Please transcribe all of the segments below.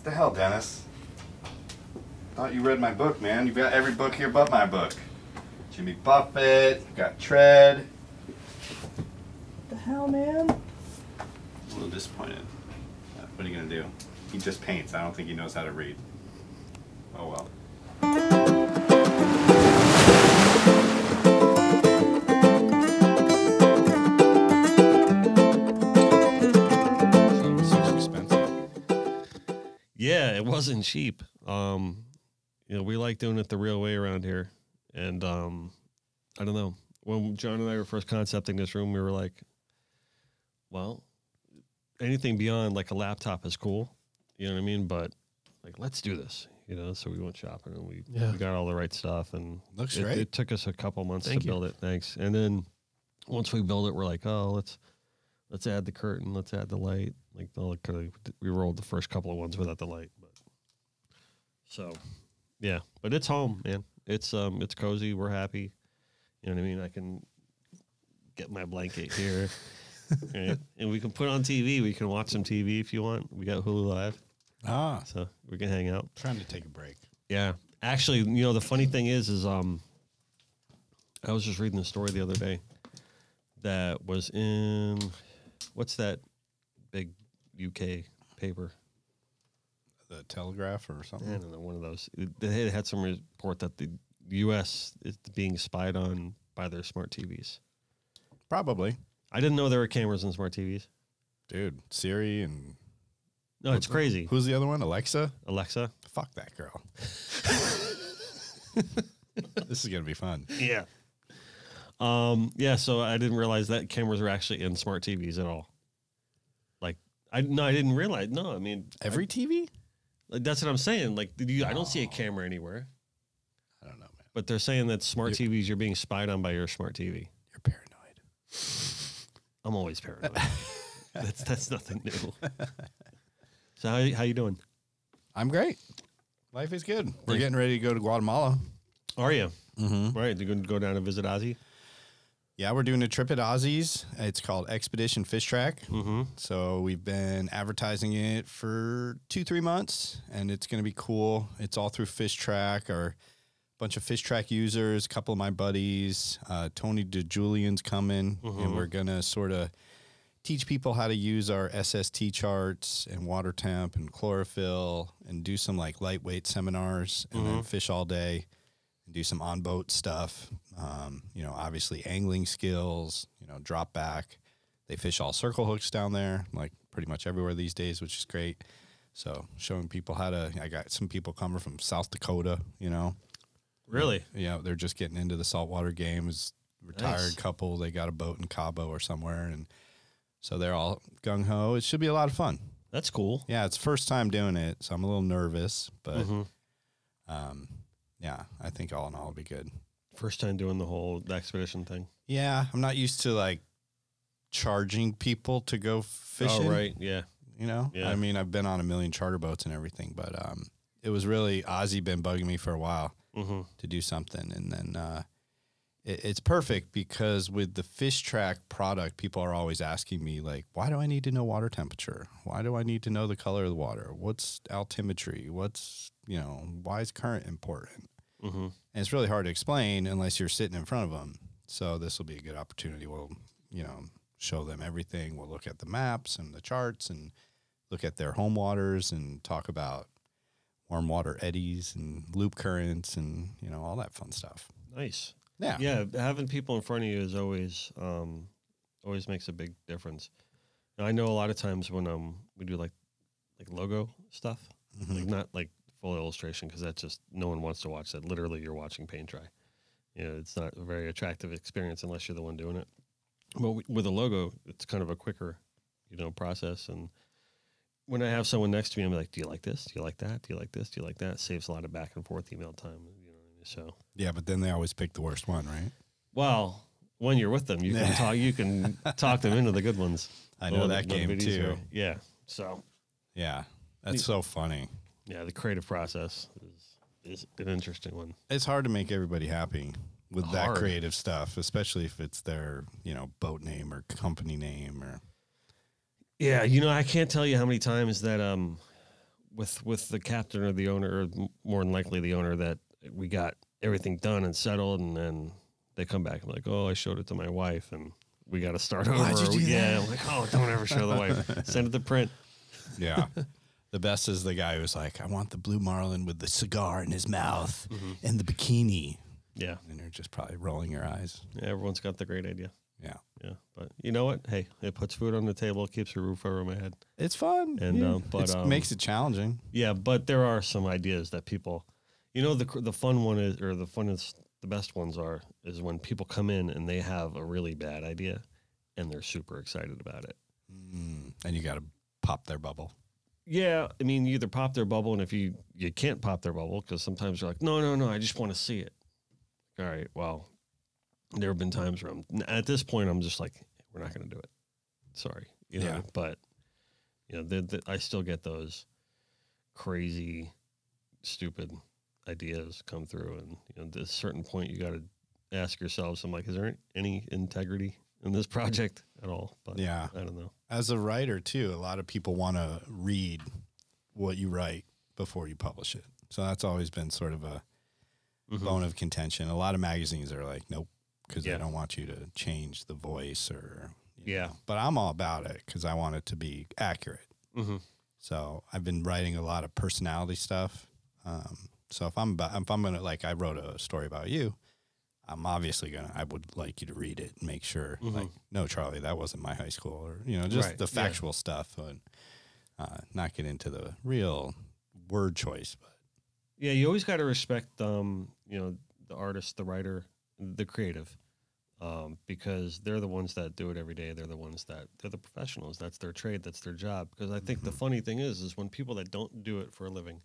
the hell, Dennis? Thought you read my book, man. You've got every book here but my book. Jimmy Buffett, you got Tread. What the hell, man? A little disappointed. What are you gonna do? He just paints. I don't think he knows how to read. Oh well. So expensive. Yeah, it wasn't cheap. You know, we like doing it the real way around here. And I don't know. When John and I were first concepting this room, we were like, well, anything beyond like a laptop is cool. You know what I mean? But like, let's do this. You know, so we went shopping and we got all the right stuff. And Looks great. It took us a couple months to build it. Thanks. And then once we build it, we're like, oh, let's add the curtain, let's add the light. Like we rolled the first couple of ones without the light. But so yeah, but it's home, man. It's cozy. We're happy. You know what I mean? I can get my blanket here, right? And we can put on TV. We can watch some TV if you want. We got Hulu Live. So we can hang out. Trying to take a break. Yeah, actually, you know the funny thing is I was just reading a story the other day that was in what's that big UK paper? The Telegraph or something? I don't know, one of those. They had some report that the U.S. is being spied on by their smart TVs. Probably. I didn't know there were cameras in smart TVs. Dude, Siri and... No, it's crazy. Who's the other one? Alexa? Alexa? Fuck that girl. This is going to be fun. Yeah. Yeah, so I didn't realize that cameras were actually in smart TVs at all. Like, I didn't realize. No, I mean... Every TV? Like, that's what I'm saying. Like, I don't see a camera anywhere. I don't know, man. But they're saying that smart TVs, you're being spied on by your smart TV. You're paranoid. I'm always paranoid. That's nothing new. So how you doing? I'm great. Life is good. We're getting ready to go to Guatemala. Are you? Mm-hmm. Right. You're going to go down and visit Ozzy? Yeah, we're doing a trip at Ozzy's. It's called Expedition Fishtrack. Mm-hmm. So we've been advertising it for 2-3 months, and it's going to be cool. It's all through Fishtrack, our bunch of Fishtrack users, a couple of my buddies. Tony DeJulian's coming, and we're going to sort of teach people how to use our SST charts and water temp and chlorophyll and do some like lightweight seminars and then fish all day and do some on-boat stuff. You know, obviously angling skills, you know, drop back. They fish all circle hooks down there, like pretty much everywhere these days, which is great. So showing people how to, I got some people coming from South Dakota, you know. Really? Yeah, they're just getting into the saltwater game. As retired couple, they got a boat in Cabo or somewhere, and so they're all gung-ho. It should be a lot of fun. That's cool. Yeah, it's first time doing it, so I'm a little nervous, but yeah, I think all in all it'll be good. First time doing the whole expedition thing. Yeah, I'm not used to like charging people to go fishing. Oh, right, yeah. You know? Yeah. I mean, I've been on a million charter boats and everything, but it was really, Ozzy been bugging me for a while to do something, and then it's perfect because with the Fishtrack product, people are always asking me, like, why do I need to know water temperature? Why do I need to know the color of the water? What's altimetry? What's, you know, why is current important? And it's really hard to explain unless you're sitting in front of them. So this will be a good opportunity. We'll, you know, show them everything. We'll look at the maps and the charts and look at their home waters and talk about warm water eddies and loop currents and, you know, all that fun stuff. Nice. Yeah. Yeah, having people in front of you is always makes a big difference. Now, I know a lot of times when we do like logo stuff, like not like full illustration, because that's just, no one wants to watch that. Literally, you're watching paint dry. You know, it's not a very attractive experience unless you're the one doing it. But with a logo, it's kind of a quicker, you know, process. And when I have someone next to me, I'm like, do you like this? Do you like that? Do you like this? Do you like that? It saves a lot of back and forth email time. You know, so Yeah, but then they always pick the worst one, right? well, when you're with them, you can talk. You can talk them into the good ones. I know that game too. Yeah. So Yeah, that's so funny. yeah, the creative process is an interesting one. It's hard to make everybody happy with that Hard. creative stuff, especially if it's their, you know, boat name or company name or. Yeah, you know, I can't tell you how many times that with the captain or the owner, or more than likely the owner, that we got everything done and settled, and then they come back and like, oh, I showed it to my wife, and we got to start over. Why'd you do that? I'm like, oh, don't ever show the wife. Send it to print. Yeah. The best is the guy who's like, I want the blue marlin with the cigar in his mouth and the bikini. Yeah. And you're just probably rolling your eyes. Yeah, everyone's got the great idea. Yeah. Yeah. But you know what? Hey, it puts food on the table, keeps a roof over my head. It's fun. And it makes it challenging. Yeah, but there are some ideas that people, the fun one is, or the best ones is when people come in and they have a really bad idea and they're super excited about it. And you got to pop their bubble. Yeah, I mean, you either pop their bubble, and if you can't pop their bubble, because sometimes you're like, no, I just want to see it. All right, well, there have been times where at this point, I'm just like, we're not going to do it. Sorry. But, I still get those crazy, stupid ideas come through. And, at a certain point, you got to ask yourselves, I'm like, is there any integrity in this project at all? But yeah, I don't know. As a writer, too, a lot of people want to read what you write before you publish it. So that's always been sort of a bone of contention. A lot of magazines are like, nope, because they don't want you to change the voice or, you know. But I'm all about it because I want it to be accurate. So I've been writing a lot of personality stuff. So if I'm going to, like, I wrote a story about you, I'm obviously I would like you to read it and make sure, like, no, Charlie, that wasn't my high school, or, just the factual stuff, and not get into the real word choice. But yeah, you always got to respect, the artist, the writer, the creative, because they're the ones that do it every day. They're the professionals. That's their trade. That's their job. Because I think the funny thing is when people that don't do it for a living,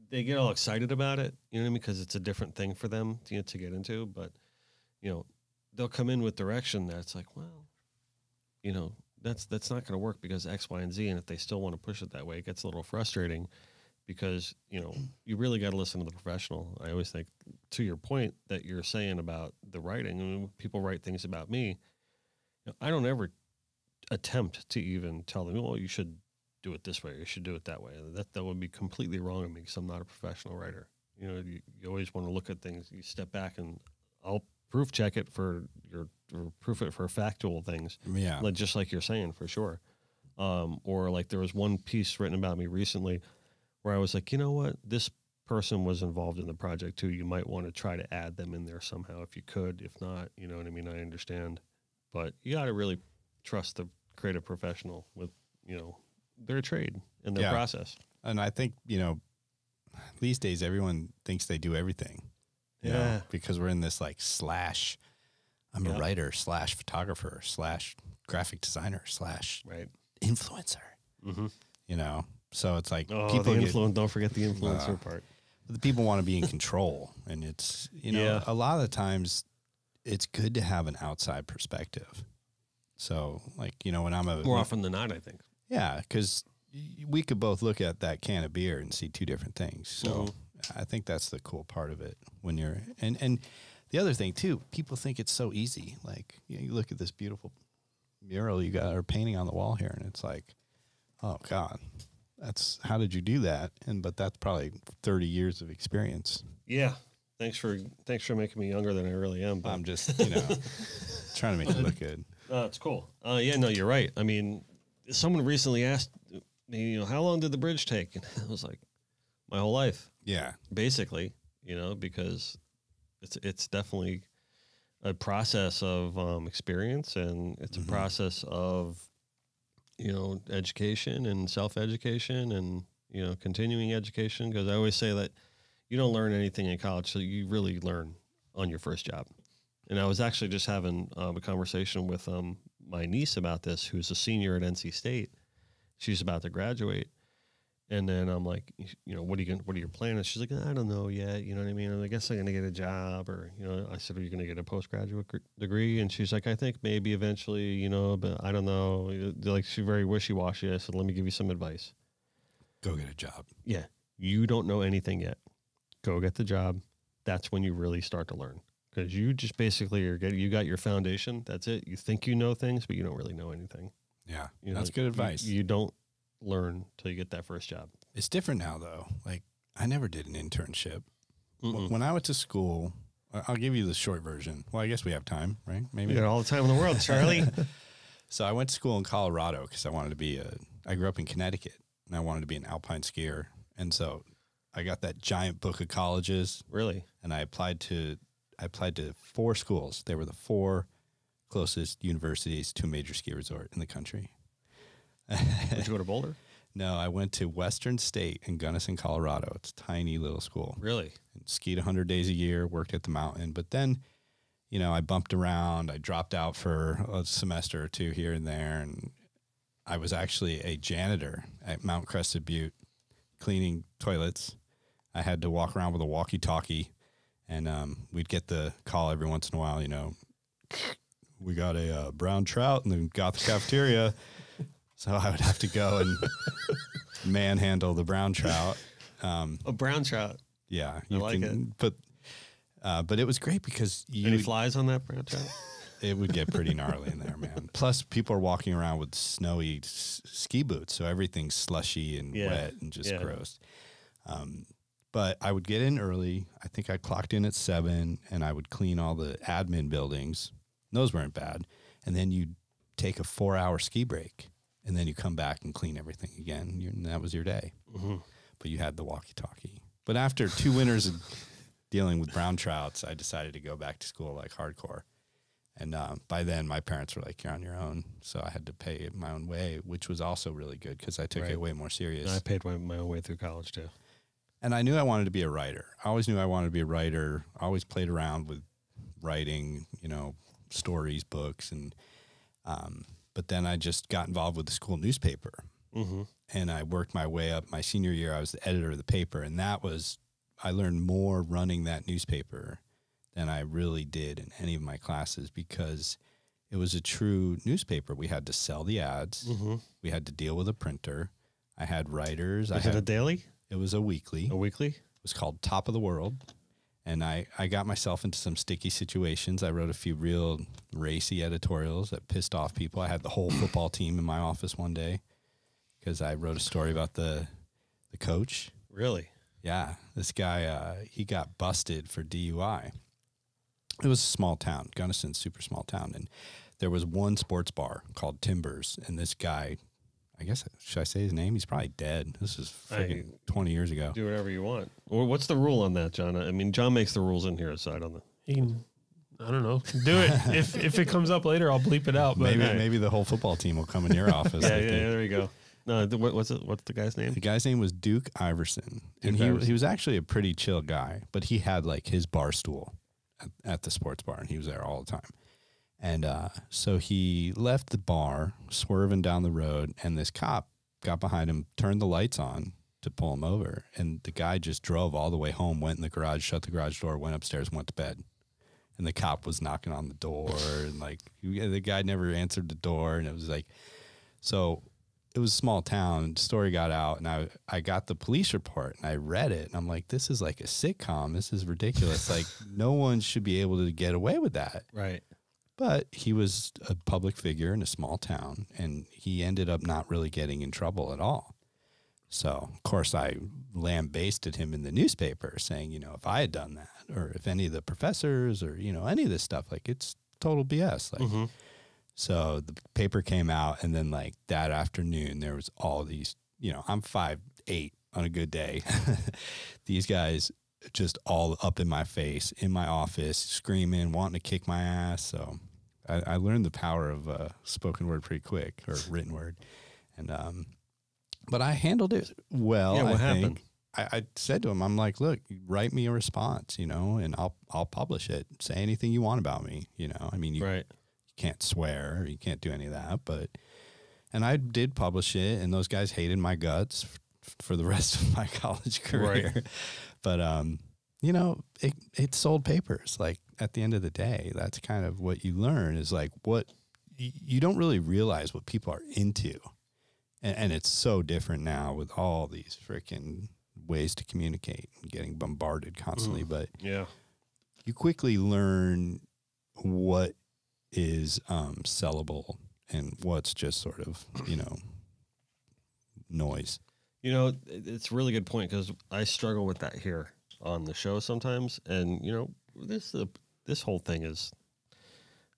they get all excited about it, you know what I mean? Because it's a different thing for them to get into. But, they'll come in with direction that's like, well, that's not going to work because X, Y, and Z. And if they still want to push it that way, it gets a little frustrating because, you really got to listen to the professional. I always think, to your point that you're saying about the writing, I mean, when people write things about me, I don't ever attempt to even tell them, well, you should do it this way, or you should do it that way. That would be completely wrong of me because I'm not a professional writer. You always want to look at things. You step back and I'll proof check it or proof it for factual things. Yeah. Just like you're saying, for sure. Or like there was one piece written about me recently where I was like, you know what? This person was involved in the project too. You might want to try to add them in there somehow if you could. If not, you know what I mean? I understand. But you got to really trust the creative professional with, their trade and their process. And I think, these days everyone thinks they do everything. Yeah. Because we're in this like slash, I'm a writer / photographer / graphic designer / influencer. So it's like people don't forget the influencer part. The people want to be in control, and it's a lot of the times it's good to have an outside perspective. So like when I'm more often than not, I think. Yeah, because we could both look at that can of beer and see two different things. So I think that's the cool part of it when you're and the other thing too, people think it's so easy. Like you look at this beautiful mural you got or painting on the wall here, and it's like, oh God, how did you do that? But that's probably 30 years of experience. Yeah. Thanks for making me younger than I really am. But I'm just trying to make it look good. It's cool. You're right. I mean, someone recently asked me, how long did the bridge take? And I was like, my whole life. Yeah. Basically, because it's definitely a process of experience, and it's a process of, education and self-education and, continuing education. Because I always say that you don't learn anything in college, so you really learn on your first job. And I was actually just having a conversation with my niece about this, who's a senior at NC State. She's about to graduate. And then I'm like, what are your plans? She's like, I don't know yet. You know what I mean? I guess I'm going to get a job, or, I said, are you going to get a postgraduate degree? And she's like, I think maybe eventually, but I don't know. Like, she's very wishy-washy. I said, let me give you some advice. Go get a job. Yeah. You don't know anything yet. Go get the job. That's when you really start to learn. Because you just basically you got your foundation. That's it. You think you know things, but you don't really know anything. Yeah. That's good advice. You don't learn till you get that first job. It's different now, though. Like, I never did an internship. When I went to school, I'll give you the short version. Well, I guess we have time, right? Maybe. You got all the time in the world, Charlie. So I went to school in Colorado because I wanted to be I grew up in Connecticut, and I wanted to be an alpine skier. And so I got that giant book of colleges. Really? And I applied to 4 schools. They were the 4 closest universities to a major ski resort in the country. Did you go to Boulder? No, I went to Western State in Gunnison, Colorado. It's a tiny little school. Really? And skied 100 days a year, worked at the mountain. But then, you know, I bumped around. I dropped out for a semester or 2 here and there. And I was actually a janitor at Mount Crested Butte, cleaning toilets. I had to walk around with a walkie-talkie. And we'd get the call every once in a while, you know, we got a brown trout in the Gothic cafeteria. So I would have to go and manhandle the brown trout. A brown trout. Yeah. I like it. But it was great because Any flies on that brown trout? it would get pretty gnarly in there, man. Plus, people are walking around with snowy ski boots, so everything's slushy and wet and just gross. But I would get in early. I think I clocked in at 7, and I would clean all the admin buildings. Those weren't bad. And then you'd take a 4-hour ski break, and then you come back and clean everything again. And that was your day. But you had the walkie-talkie. But after 2 winters of dealing with brown trouts, I decided to go back to school like hardcore. And by then, my parents were like, you're on your own. So I had to pay it my own way, which was also really good because I took it way more serious. I paid my own way through college, too. And I knew I wanted to be a writer. I always knew I wanted to be a writer. I always played around with writing, you know, stories, books. And but then I just got involved with the school newspaper. And I worked my way up. My senior year, I was the editor of the paper. And I learned more running that newspaper than I really did in any of my classes because it was a true newspaper. We had to sell the ads. We had to deal with a printer. I had writers. Was it a daily? It was a weekly. A weekly? It was called Top of the World. And I got myself into some sticky situations. I wrote a few real racy editorials that pissed off people. I had the whole football team in my office one day because I wrote a story about the coach. Really? Yeah. This guy, he got busted for DUI. It was a small town, Gunnison, super small town. And there was one sports bar called Timbers. And this guy, I guess, should I say his name? He's probably dead. This is freaking 20 years ago. Do whatever you want. Or what's the rule on that, John? I mean, John makes the rules in here, so I don't know. I don't know. Do it. if it comes up later, I'll bleep it out. But Maybe the whole football team will come in your office. Yeah, there you go. No, what's the guy's name? The guy's name was Duke Iverson. And he was actually a pretty chill guy, but he had like his bar stool at the sports bar, and he was there all the time. And so he left the bar, swerving down the road, and this cop got behind him, turned the lights on to pull him over. And the guy just drove all the way home, went in the garage, shut the garage door, went upstairs, went to bed. And the cop was knocking on the door, and like the guy never answered the door. And it was like, so it was a small town. The story got out, and I got the police report, and I read it, and I'm like, this is like a sitcom. This is ridiculous. Like, no one should be able to get away with that. Right. But he was a public figure in a small town, and he ended up not really getting in trouble at all. So, of course, I lambasted him in the newspaper saying, you know, if I had done that, or if any of the professors or, you know, any of this stuff, like, it's total BS. Like, so the paper came out, and then, like, that afternoon, there was all these, you know, I'm 5'8" on a good day. These guys just all up in my face, in my office, screaming, wanting to kick my ass. So I learned the power of spoken word pretty quick, or written word. And but I handled it well. Yeah, what happened? I said to him, I'm like, look, write me a response, you know, and I'll publish it. Say anything you want about me, you know. I mean, you can't swear, you can't do any of that, and I did publish it, and those guys hated my guts for the rest of my college career. Right. But you know, it sold papers. Like, at the end of the day, that's kind of what you learn, is like, what you don't really realize what people are into. And it's so different now with all these freaking ways to communicate and getting bombarded constantly. But you quickly learn what is sellable and what's just sort of, you know, noise. You know, it's a really good point because I struggle with that here on the show sometimes. And, you know, this whole thing is,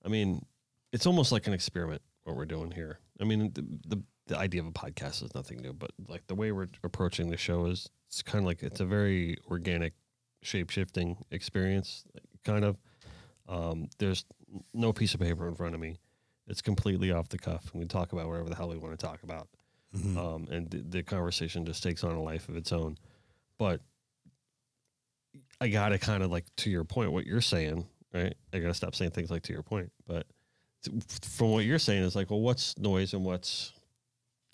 I mean, it's almost like an experiment what we're doing here. I mean, the idea of a podcast is nothing new, but like the way we're approaching the show is it's kind of like it's a very organic, shape-shifting experience, kind of. There's no piece of paper in front of me. It's completely off the cuff, and we talk about whatever the hell we want to talk about. And the conversation just takes on a life of its own. But I got to kind of like, to your point, what you're saying, right? I got to stop saying things like to your point. But from what you're saying, it's like, well, what's noise and what's,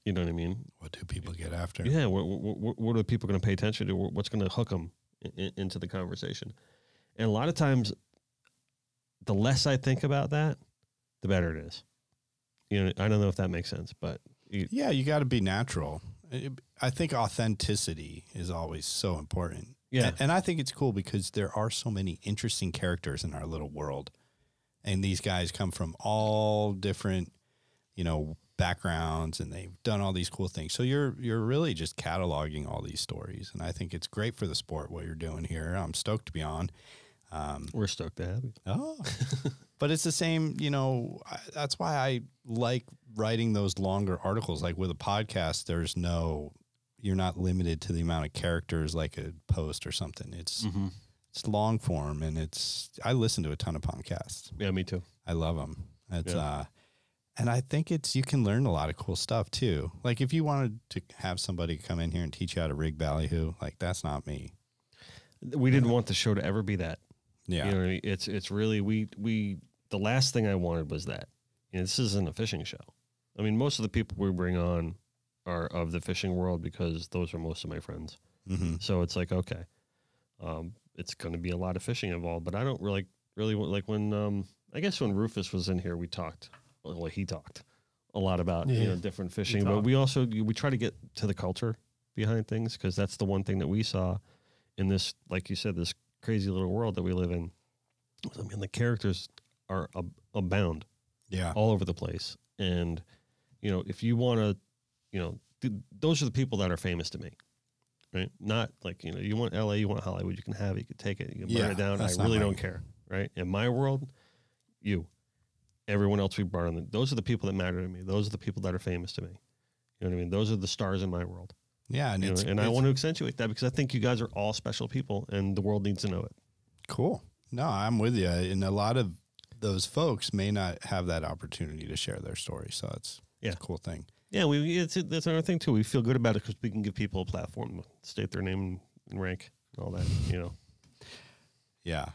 you know what I mean? What do people get after? Yeah. What are people going to pay attention to? What's going to hook them into the conversation? And a lot of times, the less I think about that, the better it is. You know, I don't know if that makes sense, but you got to be natural. I think authenticity is always so important. Yeah. And I think it's cool because there are so many interesting characters in our little world. And these guys come from all different, you know, backgrounds, and they've done all these cool things. So you're really just cataloging all these stories. And I think it's great for the sport, what you're doing here. I'm stoked to be on. We're stoked to have you. Oh, but it's the same, you know, that's why I like writing those longer articles. Like with a podcast, you're not limited to the amount of characters like a post or something. It's long form, and I listen to a ton of podcasts. Yeah, me too. I love them. And I think you can learn a lot of cool stuff too. Like if you wanted to have somebody come in here and teach you how to rig ballyhoo, like that's not me. We didn't want the show to ever be that. Yeah. You know what I mean? It's really, the last thing I wanted was that. You know, this isn't a fishing show. I mean, most of the people we bring on are of the fishing world because those are most of my friends. So it's like, okay, it's going to be a lot of fishing involved, but I don't really like when, I guess when Rufus was in here, we talked, well, he talked a lot about, you know, different fishing, but we try to get to the culture behind things, because that's the one thing that we saw in this, like you said, this crazy little world that we live in. I mean, the characters are abound, all over the place. And, you know, if you want to, you know, those are the people that are famous to me, right? Not like, you know, you want LA, you want Hollywood, you can have it, you can take it, you can burn it down. I really don't care, right? In my world, everyone else we brought on, those are the people that matter to me. Those are the people that are famous to me. You know what I mean? Those are the stars in my world. Yeah, and I want to accentuate that because I think you guys are all special people, and the world needs to know it. Cool. No, I'm with you. And a lot of those folks may not have that opportunity to share their story, so it's a cool thing. Yeah, that's another thing too. We feel good about it because we can give people a platform to state their name and rank and all that. You know. Yeah.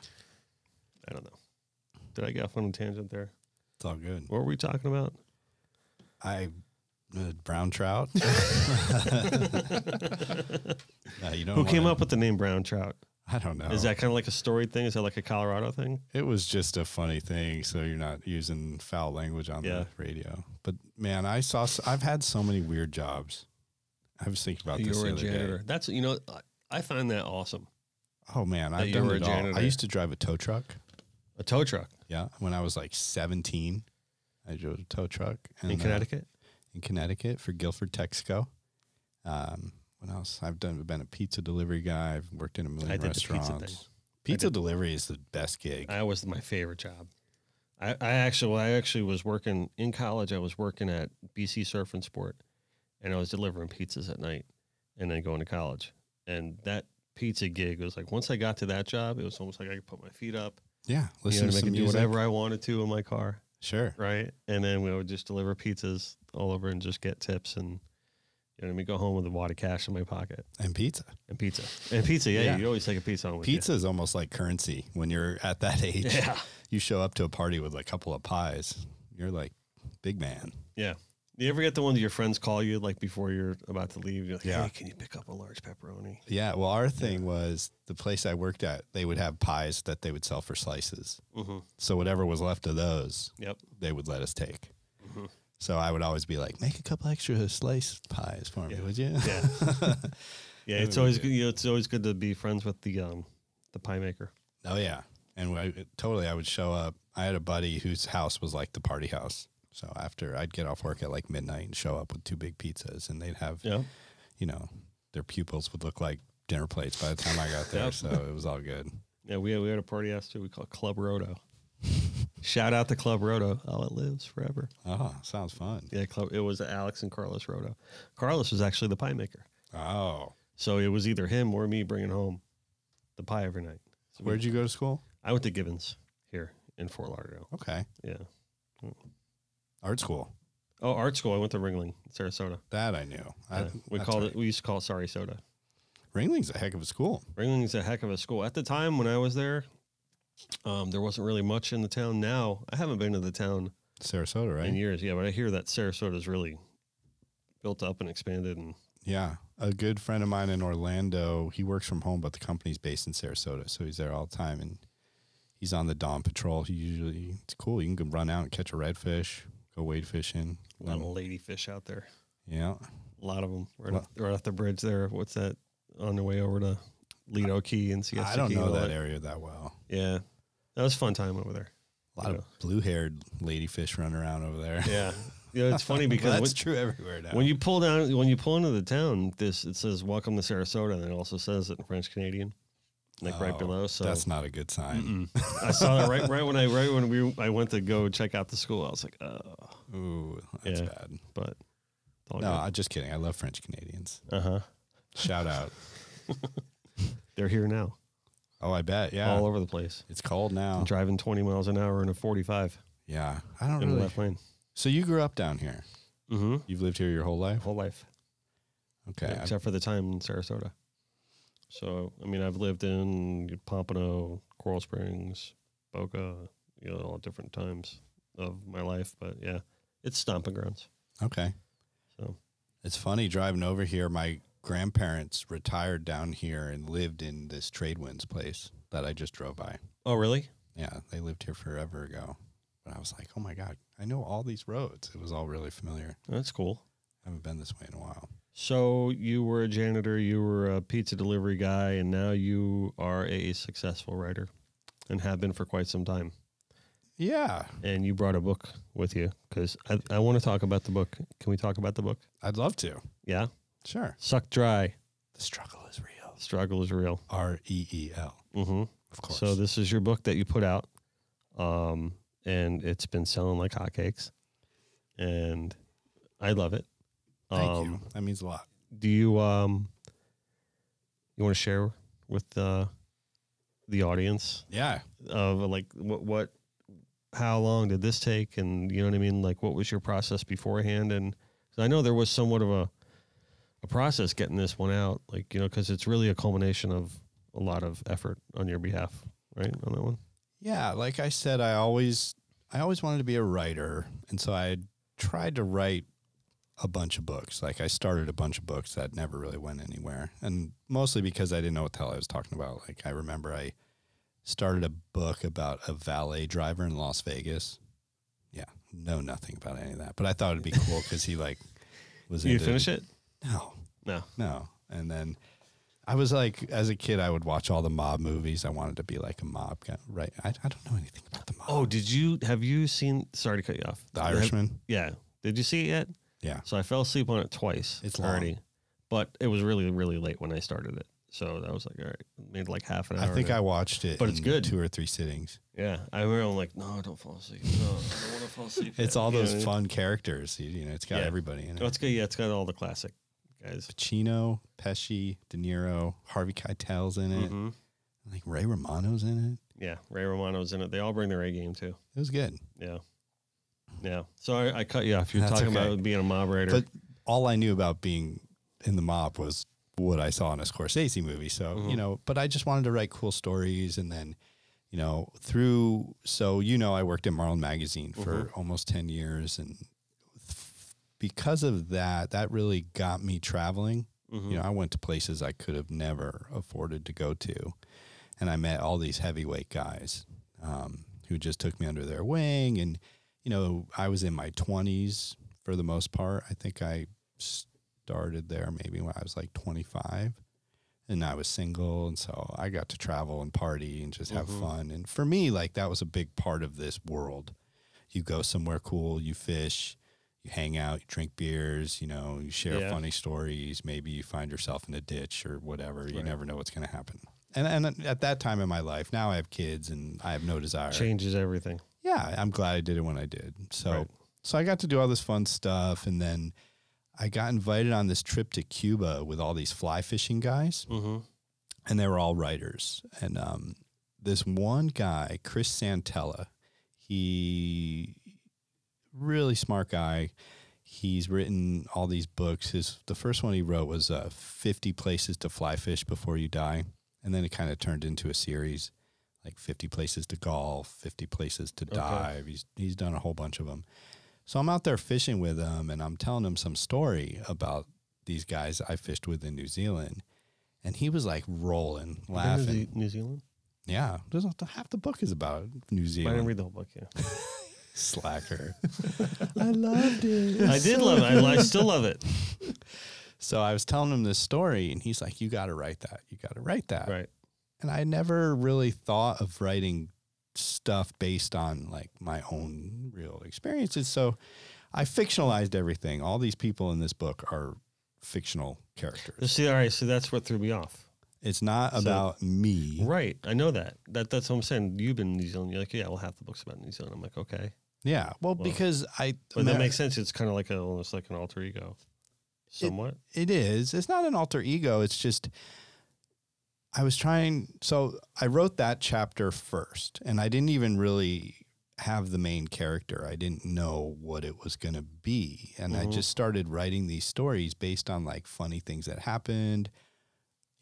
I don't know. Did I get off on a tangent there? It's all good. What were we talking about? Brown trout. Who came up with the name brown trout? I don't know. Is that kind of like a storied thing? Is that like a Colorado thing? It was just a funny thing, so you're not using foul language on the radio. But man, I've had so many weird jobs. I was thinking about this the other janitor. day. That's, you know, I find that awesome. Oh man, I've done it all. I used to drive a tow truck. A tow truck? Yeah, when I was like 17, I drove a tow truck in Connecticut. In Connecticut for Guilford Texaco. What else? I've been a pizza delivery guy. I've worked in a million restaurants. The pizza thing. Pizza delivery is the best gig. That was my favorite job. I actually was working in college. I was working at BC Surf and Sport, and I was delivering pizzas at night, and then going to college. And that pizza gig was like, once I got to that job, it was almost like I could put my feet up. Yeah, listen to some music. Do whatever I wanted to in my car. Sure. Right. And then we would just deliver pizzas all over and just get tips, and you know what I mean, go home with a wad of cash in my pocket. And pizza. Yeah. You always take a pizza home with Pizza is almost like currency when you're at that age. Yeah. You show up to a party with a couple of pies. You're like, big man. Yeah. You ever get the ones your friends call you like before you're about to leave? You're like, hey, can you pick up a large pepperoni? Yeah. Well, our thing was the place I worked at, they would have pies that they would sell for slices. So whatever was left of those, they would let us take. So I would always be like, make a couple extra sliced pies for me, would you? Yeah. Yeah. It's always good. You know, it's always good to be friends with the pie maker. Oh yeah. And I would show up. I had a buddy whose house was like the party house. So after I'd get off work at like midnight and show up with 2 big pizzas, and they'd have, you know, their pupils would look like dinner plates by the time I got there. Yep. So it was all good. Yeah, we had a party house too. We call it Club Roto. Shout out to Club Roto. Oh, it lives forever. Oh, sounds fun. Yeah, it was Alex and Carlos Roto. Carlos was actually the pie maker. Oh. So it was either him or me bringing home the pie every night. So Where'd you go to school? I went to Gibbons here in Fort Lauderdale. Okay. Yeah. Art school. Oh, art school. I went to Ringling, Sarasota. That I knew. Yeah. We used to call it Sorry Soda. Ringling's a heck of a school. Ringling's a heck of a school. At the time when I was there, there wasn't really much in the town. Now, I haven't been to the town Sarasota, right? in years. Yeah, but I hear that Sarasota's really built up and expanded. And Yeah. A good friend of mine in Orlando, he works from home, but the company's based in Sarasota. So he's there all the time. And he's on the dawn patrol. It's cool. You can go run out and catch a redfish, go wade fishing. a lot of ladyfish out there. Yeah. A lot of them. Right off the bridge there. What's that? On the way over to Lido Key and Siesta I don't Key know and all that area that well. Yeah. That was a fun time over there. A lot of blue-haired ladyfish running around over there. Yeah. Yeah, it's funny because That's true everywhere now. when you pull into the town, it says "Welcome to Sarasota," and it also says it in French Canadian, like right below. So that's not a good sign. I saw that right when I went to go check out the school. I was like, oh, Ooh, that's bad. but it's all No, I'm just kidding. I love French Canadians. good. Shout out. They're here now, Oh, I bet. Yeah. all over the place. It's cold now. I'm driving 20 miles an hour in a 45 Yeah. I don't in the really. left lane. So you grew up down here. Mm-hmm. You've lived here your whole life? Whole life. Okay. Except for the time in Sarasota. So, I mean, I've lived in Pompano, Coral Springs, Boca, all different times of my life. But yeah, it's stomping grounds. Okay. So It's funny driving over here. My grandparents retired down here and lived in this Tradewinds place that I just drove by. Oh, really? Yeah, they lived here forever ago. But I was like, oh my God, I know all these roads. It was all really familiar. That's cool. I haven't been this way in a while. So you were a janitor, you were a pizza delivery guy, and now you are a successful writer and have been for quite some time. Yeah. And you brought a book with you because I want to talk about the book. Can we talk about the book? I'd love to. Yeah? Sure. Sucked Dry. The struggle is real. Struggle is real. REEL. Mm-hmm. Of course. So this is your book that you put out, and it's been selling like hotcakes, and I love it. Thank you. That means a lot. Do you want to share with the audience Yeah. of like what how long did this take, and you know what I mean, like what was your process beforehand? And 'cause I know there was somewhat of a process getting this one out, like because it's really a culmination of a lot of effort on your behalf, right, on that one. Yeah, like I said, I always wanted to be a writer, and so I tried to write a bunch of books. Like I started a bunch of books that never really went anywhere, and mostly because I didn't know what the hell I was talking about. Like I remember I started a book about a valet driver in Las Vegas. Yeah, know nothing about any of that, but I thought it'd be cool because he like was. You finish it? No. And then I was like, as a kid, I would watch all the mob movies. I wanted to be like a mob guy, right? I don't know anything about the mob. Oh, have you seen, sorry to cut you off. The Irishman? Yeah. Did you see it yet? Yeah. So I fell asleep on it twice. It's already, but it was really, really late when I started it. So that was like, all right, made like half an hour. I think I watched it, but it's good. 2 or 3 sittings. Yeah. I remember I'm like, no, don't fall asleep. No, I don't want to fall asleep. It's yet. all those You know? fun characters. It's got everybody in it. Oh, it's good. Yeah, it's got all the classic guys. Pacino, Pesci, De Niro, Harvey Keitel's in it. Mm-hmm. I think Ray Romano's in it. Yeah, Ray Romano's in it. They all bring their A game too. It was good. Yeah. Yeah. So I cut you off. You're That's talking okay. about being a mob writer. But all I knew about being in the mob was what I saw in a Scorsese movie. So, but I just wanted to write cool stories. And then, I worked at Marlin Magazine for almost 10 years. And because of that really got me traveling. I went to places I could have never afforded to go to. And I met all these heavyweight guys who just took me under their wing. And, I was in my 20s for the most part. I think I started there maybe when I was like 25, and I was single. And so I got to travel and party and just have fun. And for me, like that was a big part of this world. You go somewhere cool, you fish, you hang out, you drink beers, you share funny stories. Maybe you find yourself in a ditch or whatever. You never know what's going to happen. And at that time in my life, now I have kids and I have no desire. Changes everything. Yeah, I'm glad I did it when I did. So I got to do all this fun stuff, and then I got invited on this trip to Cuba with all these fly fishing guys, and they were all writers. And this one guy, Chris Santella, he really smart guy. He's written all these books. The first one he wrote was 50 Places to Fly Fish Before You Die, and then it kind of turned into a series, like 50 Places to Golf, 50 Places to Dive. He's done a whole bunch of them. So I'm out there fishing with him, and I'm telling him some story about these guys I fished with in New Zealand, and he was like rolling, laughing. New Zealand? Yeah, half the book is about New Zealand. I didn't read the whole book, yeah. Slacker. I loved it. I did love it. I still love it. So I was telling him this story, and he's like, you got to write that. You got to write that. Right. And I never really thought of writing stuff based on like my own real experiences. So I fictionalized everything. All these people in this book are fictional characters. See, all right, so that's what threw me off. It's not about me. Right. I know that. That's what I'm saying. You've been in New Zealand. You're like, yeah, well, half the book's about New Zealand. I'm like, okay. Yeah. Well, because But that makes sense. It's kind of like almost like an alter ego. Somewhat. It is. It's not an alter ego. It's just so I wrote that chapter first, and I didn't even really have the main character. I didn't know what it was going to be. And I just started writing these stories based on like funny things that happened,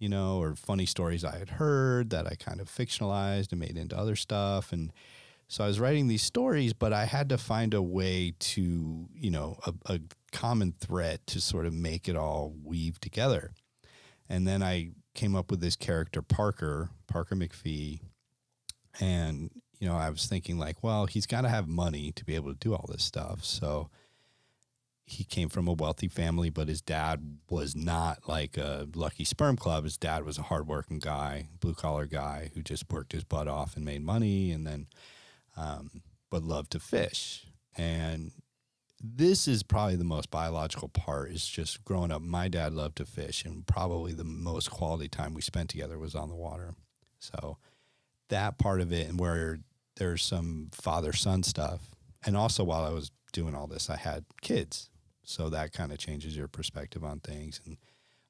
or funny stories I had heard that I kind of fictionalized and made into other stuff. And so I was writing these stories, but I had to find a way to, a common thread to sort of make it all weave together. And then I came up with this character, Parker McPhee. And, I was thinking like, well, he's got to have money to be able to do all this stuff. So he came from a wealthy family, but his dad was not like a Lucky Sperm Club. His dad was a hardworking guy, blue collar guy who just worked his butt off and made money, and then, but loved to fish. And this is probably the most biological part, is just growing up. My dad loved to fish, and probably the most quality time we spent together was on the water. So that part of it, and where there's some father-son stuff. And also while I was doing all this, I had kids. So that kind of changes your perspective on things. And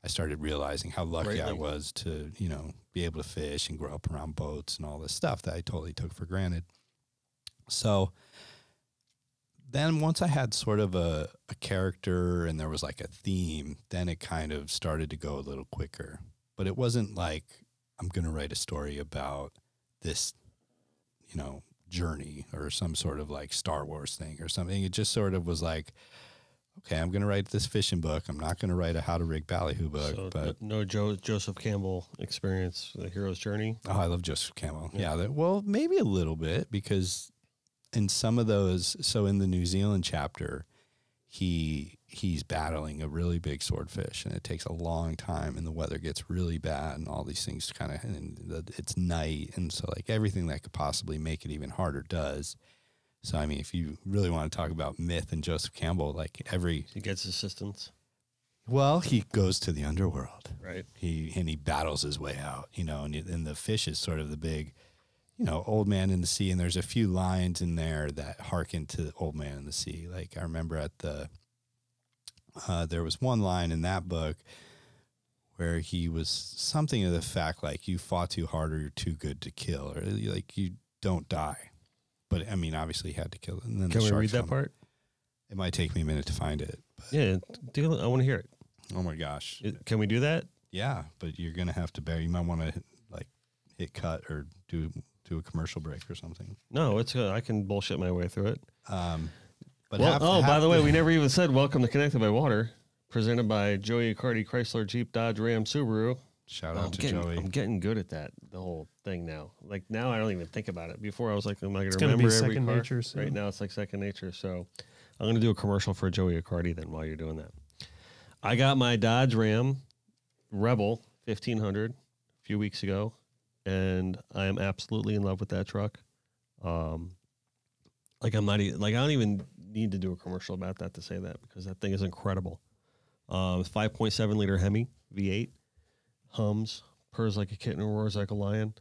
I started realizing how lucky I was to, be able to fish and grow up around boats and all this stuff that I totally took for granted. So then once I had sort of a character and there was like a theme, then it kind of started to go a little quicker. But it wasn't like, I'm going to write a story about this, journey or some sort of like Star Wars thing or something. It just sort of was like, okay, I'm going to write this fishing book. I'm not going to write a how to rig ballyhoo book. So but no Joseph Campbell experience, the hero's journey. Oh, I love Joseph Campbell. Yeah. Well, maybe a little bit, because in some of those, so in the New Zealand chapter, he's battling a really big swordfish, and it takes a long time, and the weather gets really bad, and all these things and it's night, and so like everything that could possibly make it even harder does. So I mean, if you really want to talk about myth and Joseph Campbell, like he gets assistance. Well, he goes to the underworld, right? He battles his way out, and the fish is sort of the big, Old Man in the Sea, and there's a few lines in there that harken to Old Man in the Sea. Like I remember at there was one line in that book where he was something to the fact like, you fought too hard or you're too good to kill, or like you don't die. But I mean, obviously he had to kill it. And then Can we read that part? It might take me a minute to find it. But yeah, I want to hear it. Oh my gosh. Can we do that? Yeah, but you're going to have to you might want to like hit cut or do a commercial break or something. No, it's good. I can bullshit my way through it. But by the way, we never even said welcome to Connected by Water, presented by Joey Accardi, Chrysler, Jeep, Dodge, Ram, Subaru. Shout out to Joey. I'm getting good at that, the whole thing now. Like now I don't even think about it. Before I was like, am I going to remember every second car? nature soon. Right now it's like second nature. So I'm going to do a commercial for Joey Accardi then while you're doing that. I got my Dodge Ram Rebel 1500 a few weeks ago, and I am absolutely in love with that truck. Like I don't even need to do a commercial about that to say that because that thing is incredible. 5.7 liter Hemi V8, hums, purrs like a kitten, roars like a lion.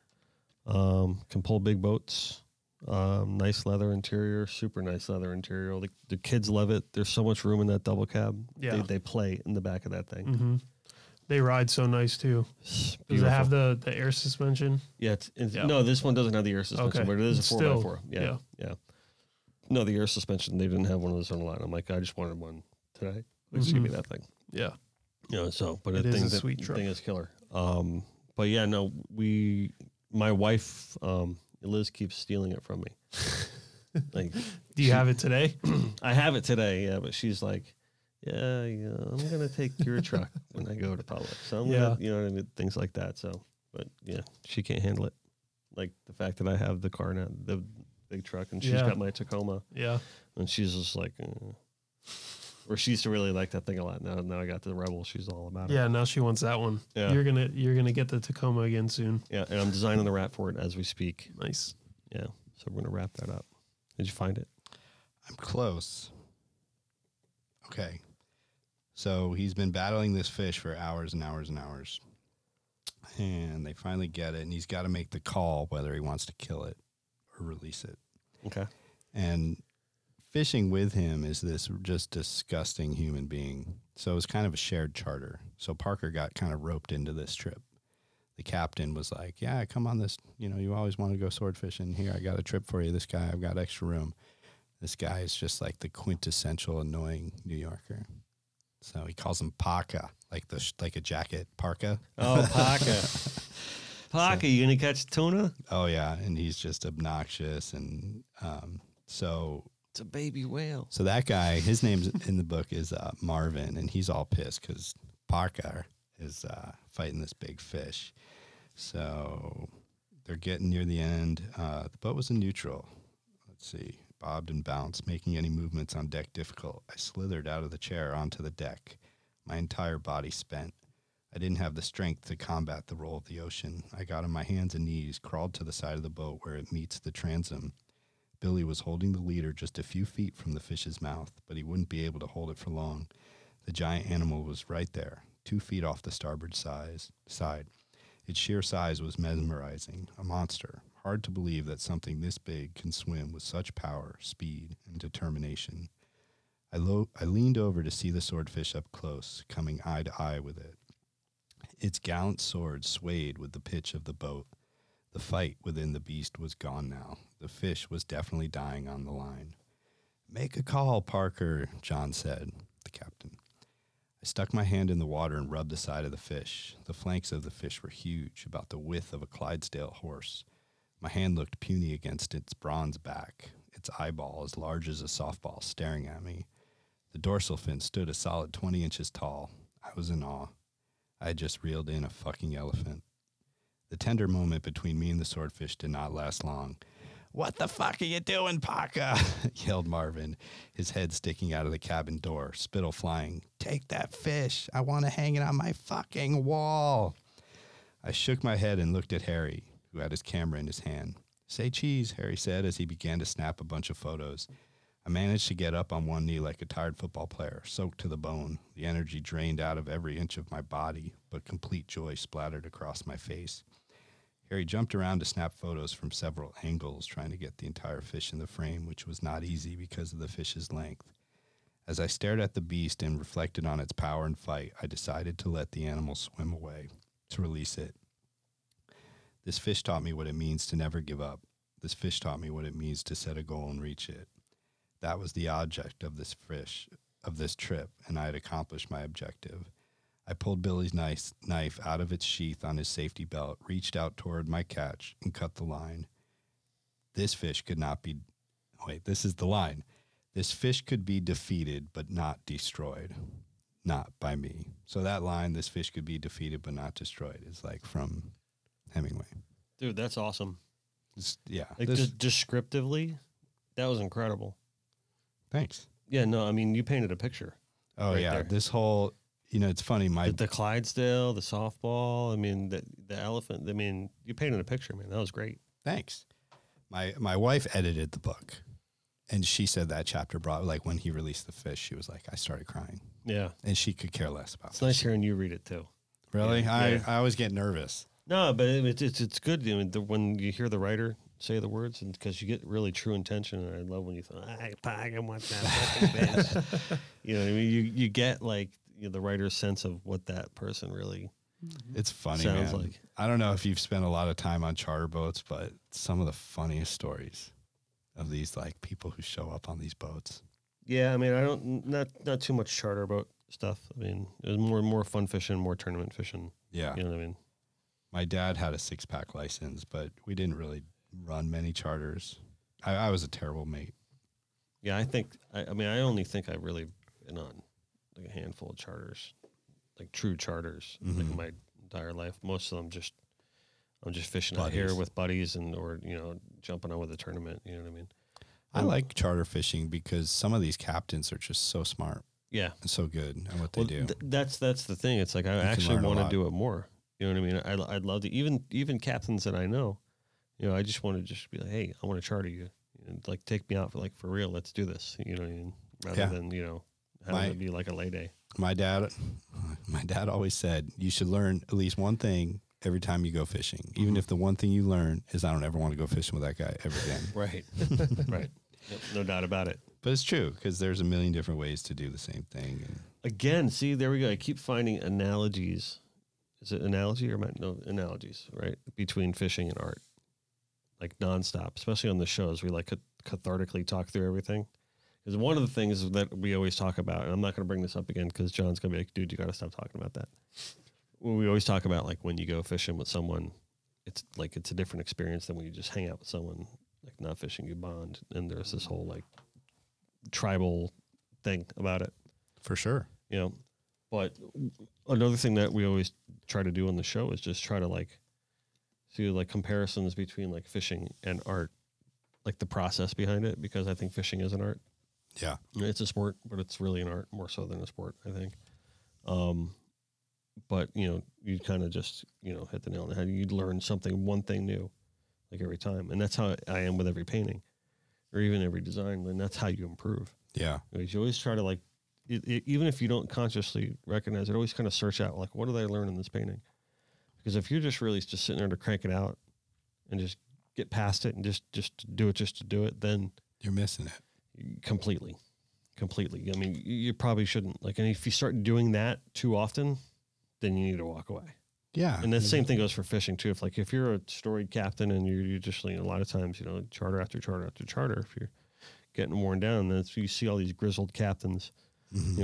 Can pull big boats. Nice leather interior, super nice leather interior. The kids love it. There's so much room in that double cab. Yeah. They play in the back of that thing. Mm-hmm. They ride so nice too. Does it have the air suspension? Yeah, no, this one doesn't have the air suspension, but it is a 4x4. Yeah. No, the air suspension, they didn't have one of those on the line. I'm like, I just wanted one today. Just give me that thing. Yeah. You know, so, but it is a sweet truck. Thing is killer. But yeah, no, my wife, Liz keeps stealing it from me. Like, do you have it today? I have it today, yeah, but she's like, yeah, I'm gonna take your truck when I go to Publix. So I'm gonna, you know what I mean, things like that. So, but yeah, she can't handle it. Like the fact that I have the car now, the big truck, and she's got my Tacoma. Yeah, and she's just like, or she used to really like that thing a lot. Now I got the Rebel. She's all about it. Yeah, now she wants that one. Yeah, you're gonna get the Tacoma again soon. Yeah, and I'm designing the wrap for it as we speak. Nice. Yeah, so we're gonna wrap that up. Did you find it? I'm close. Okay. So he's been battling this fish for hours and hours and hours. And they finally get it, and he's got to make the call whether he wants to kill it or release it. Okay. And fishing with him is this just disgusting human being. So it was kind of a shared charter. So Parker got kind of roped into this trip. The captain was like, yeah, come on this, you always want to go sword fishing. Here, I got a trip for you. This guy, I've got extra room. This guy is just like the quintessential annoying New Yorker. So he calls him Parka, like a jacket, parka. Oh, Parka. Parka, you gonna catch tuna? Oh yeah, and he's just obnoxious, and so it's a baby whale. So that guy, his name's in the book is Marvin, and he's all pissed because Parka is fighting this big fish. So they're getting near the end. The boat was in neutral. Let's see. Bobbed and bounced, making any movements on deck difficult. I slithered out of the chair onto the deck, my entire body spent. I didn't have the strength to combat the roll of the ocean. I got on my hands and knees, crawled to the side of the boat where it meets the transom. Billy was holding the leader just a few feet from the fish's mouth, but he wouldn't be able to hold it for long. The giant animal was right there, 2 feet off the starboard side. Its sheer size was mesmerizing, a monster. Hard to believe that something this big can swim with such power, speed, and determination. I leaned over to see the swordfish up close, coming eye to eye with it. Its gallant sword swayed with the pitch of the boat. The fight within the beast was gone now. The fish was definitely dying on the line. Make a call, Parker, John said, the captain. I stuck my hand in the water and rubbed the side of the fish. The flanks of the fish were huge, about the width of a Clydesdale horse. My hand looked puny against its bronze back, its eyeball as large as a softball staring at me. The dorsal fin stood a solid 20 inches tall. I was in awe. I had just reeled in a fucking elephant. The tender moment between me and the swordfish did not last long. What the fuck are you doing, Parker? Yelled Marvin, his head sticking out of the cabin door, spittle flying. Take that fish. I want to hang it on my fucking wall. I shook my head and looked at Harry, who had his camera in his hand. Say cheese, Harry said as he began to snap a bunch of photos. I managed to get up on one knee like a tired football player, soaked to the bone. The energy drained out of every inch of my body, but complete joy splattered across my face. Harry jumped around to snap photos from several angles, trying to get the entire fish in the frame, which was not easy because of the fish's length. As I stared at the beast and reflected on its power and fight, I decided to let the animal swim away, to release it. This fish taught me what it means to never give up. This fish taught me what it means to set a goal and reach it. That was the object of this trip, and I had accomplished my objective. I pulled Billy's knife out of its sheath on his safety belt, reached out toward my catch, and cut the line. This fish could not be... Wait, this is the line. This fish could be defeated, but not destroyed. Not by me. So that line, this fish could be defeated, but not destroyed, is like from Hemingway. Dude, that's awesome. Yeah. Like descriptively, that was incredible. Thanks. Yeah, no, I mean, you painted a picture. Oh, right, yeah. There. This whole... it's funny. The Clydesdale, the softball. I mean, the elephant. I mean, you painted a picture, man. That was great. Thanks. My wife edited the book, And she said that chapter brought, like, when he released the fish, she was like, I started crying. Yeah. And she could care less about It's it. nice hearing you read it too. Really? Yeah. I always get nervous. No, but it's good. I mean, when you hear the writer say the words, and because you get really true intention, and I love when you think, I want that fucking fish. You know what I mean? You get like the writer's sense of what that person really It's funny, sounds man. like. I don't know if you've spent a lot of time on charter boats, but some of the funniest stories of these like people who show up on these boats. Yeah, I mean, I don't not too much charter boat stuff. I mean, it was more fun fishing, more tournament fishing. Yeah. You know what I mean? My dad had a 6-pack license, but we didn't really run many charters. I was a terrible mate. Yeah, I only think I've really been on like a handful of charters, like true charters, like my entire life. Most of them I'm just fishing out here with buddies or jumping on with a tournament. You know what I mean? I like charter fishing because some of these captains are just so smart. Yeah, And so good at what they do. That's the thing. It's like I actually want to do it more. You know what I mean? I'd love to even captains that I know. I just want to just be like, hey, I want to charter you. Like take me out for real. Let's do this. You know what I mean? Rather than having it be like a lay day. My dad always said you should learn at least one thing every time you go fishing, even if the one thing you learn is I don't ever want to go fishing with that guy ever again. Right. Right. Yep, no doubt about it. But it's true because there's a million different ways to do the same thing. And Again, see, there we go. I keep finding analogies. Is it analogy or no analogies, right? Between fishing and art, like nonstop, especially on the shows. We like cathartically talk through everything. Because one of the things that we always talk about, and I'm not going to bring this up again because John's going to be like, dude, you got to stop talking about that. We always talk about like when you go fishing with someone, it's a different experience than when you just hang out with someone, like not fishing, you bond. And there's this whole like tribal thing about it. for sure. But another thing that we always try to do on the show is just try to like see like comparisons between like fishing and art, like the process behind it, because I think fishing is an art. Yeah. It's a sport, but it's really an art more so than a sport, I think. But you kind of just, hit the nail on the head. You'd learn one thing new, like every time. And that's how I am with every painting or even every design. And that's how you improve. Yeah. You always try to like, even if you don't consciously recognize it, always kind of search out like, what did I learn in this painting? Because if you're just really just sitting there to crank it out and just get past it and just do it just to do it, then You're missing it. completely. I mean, you probably shouldn't. Like, and if you start doing that too often, then you need to walk away. Yeah. And the same thing goes for fishing too. If you're a storied captain and you're just a lot of times, charter after charter after charter, if you're getting worn down, then you see all these grizzled captains,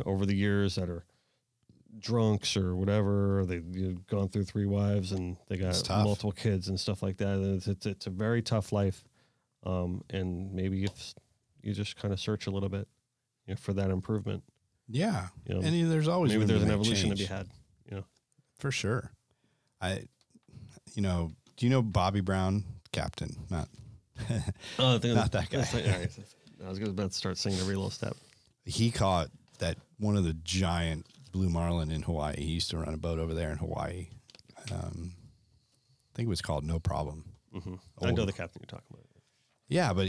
over the years that are drunks or whatever, or they've gone through 3 wives and they got multiple kids and stuff like that. And it's a very tough life. And maybe if you just kind of search a little bit, for that improvement. Yeah. And there's always maybe room there's to an make evolution change. to be had. For sure. Do you know Bobby Brown, captain? Not Oh, I think Not that guy. I was about to start singing every little step. He caught that one of the giant blue marlin in Hawaii. He used to run a boat over there in Hawaii. I think it was called No Problem. Mm-hmm. I know the captain you're talking about. Yeah, but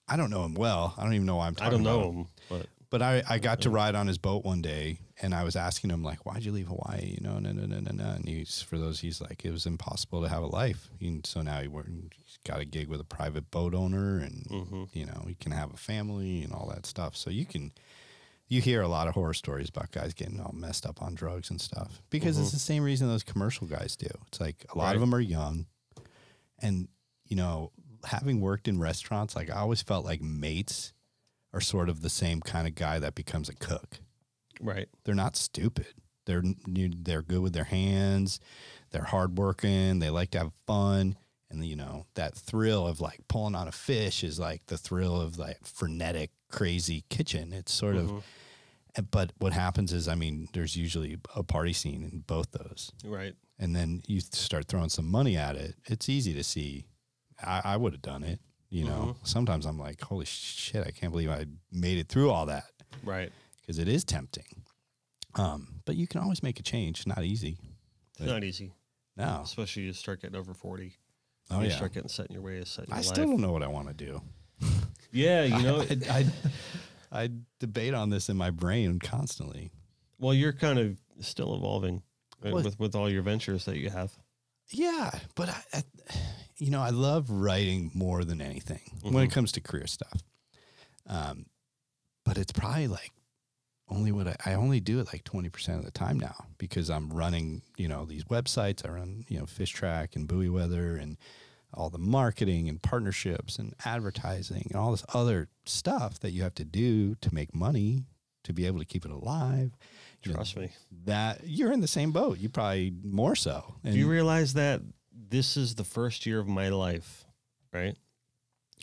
I don't know him well. I don't even know why I'm talking about I don't know him, But I got to ride on his boat one day, and I was asking him, like, why'd you leave Hawaii? No. And he's like, it was impossible to have a life. So now he's got a gig with a private boat owner, and, he can have a family and all that stuff. So you hear a lot of horror stories about guys getting all messed up on drugs and stuff because it's the same reason those commercial guys do. It's like a lot of them are young, and, having worked in restaurants, like I always felt like mates are sort of the same kind of guy that becomes a cook. Right. They're not stupid. They're good with their hands. They're hardworking. They like to have fun. And, that thrill of like pulling on a fish is like the thrill of like frenetic, crazy kitchen. It's sort of, but what happens is, there's usually a party scene in both those. Right. And then you start throwing some money at it. It's easy to see. I would have done it. Sometimes I'm like, holy shit, I can't believe I made it through all that. Right. Because it is tempting. But you can always make a change. It's not easy. It's not easy. No. Especially you start getting over 40. Oh, you yeah. start getting set in your ways, set in your I life. still don't know what I want to do. Yeah, you know. I debate on this in my brain constantly. Well, you're kind of still evolving, right, Well, with all your ventures that you have. Yeah, but I love writing more than anything when it comes to career stuff. But it's probably like only I only do it like 20% of the time now because I'm running, these websites. I run, Fishtrack and Buoy Weather and all the marketing and partnerships and advertising and all this other stuff that you have to do to make money to be able to keep it alive. Trust me. That you're in the same boat. You probably more so. And Do you realize that this is the first year of my life, right?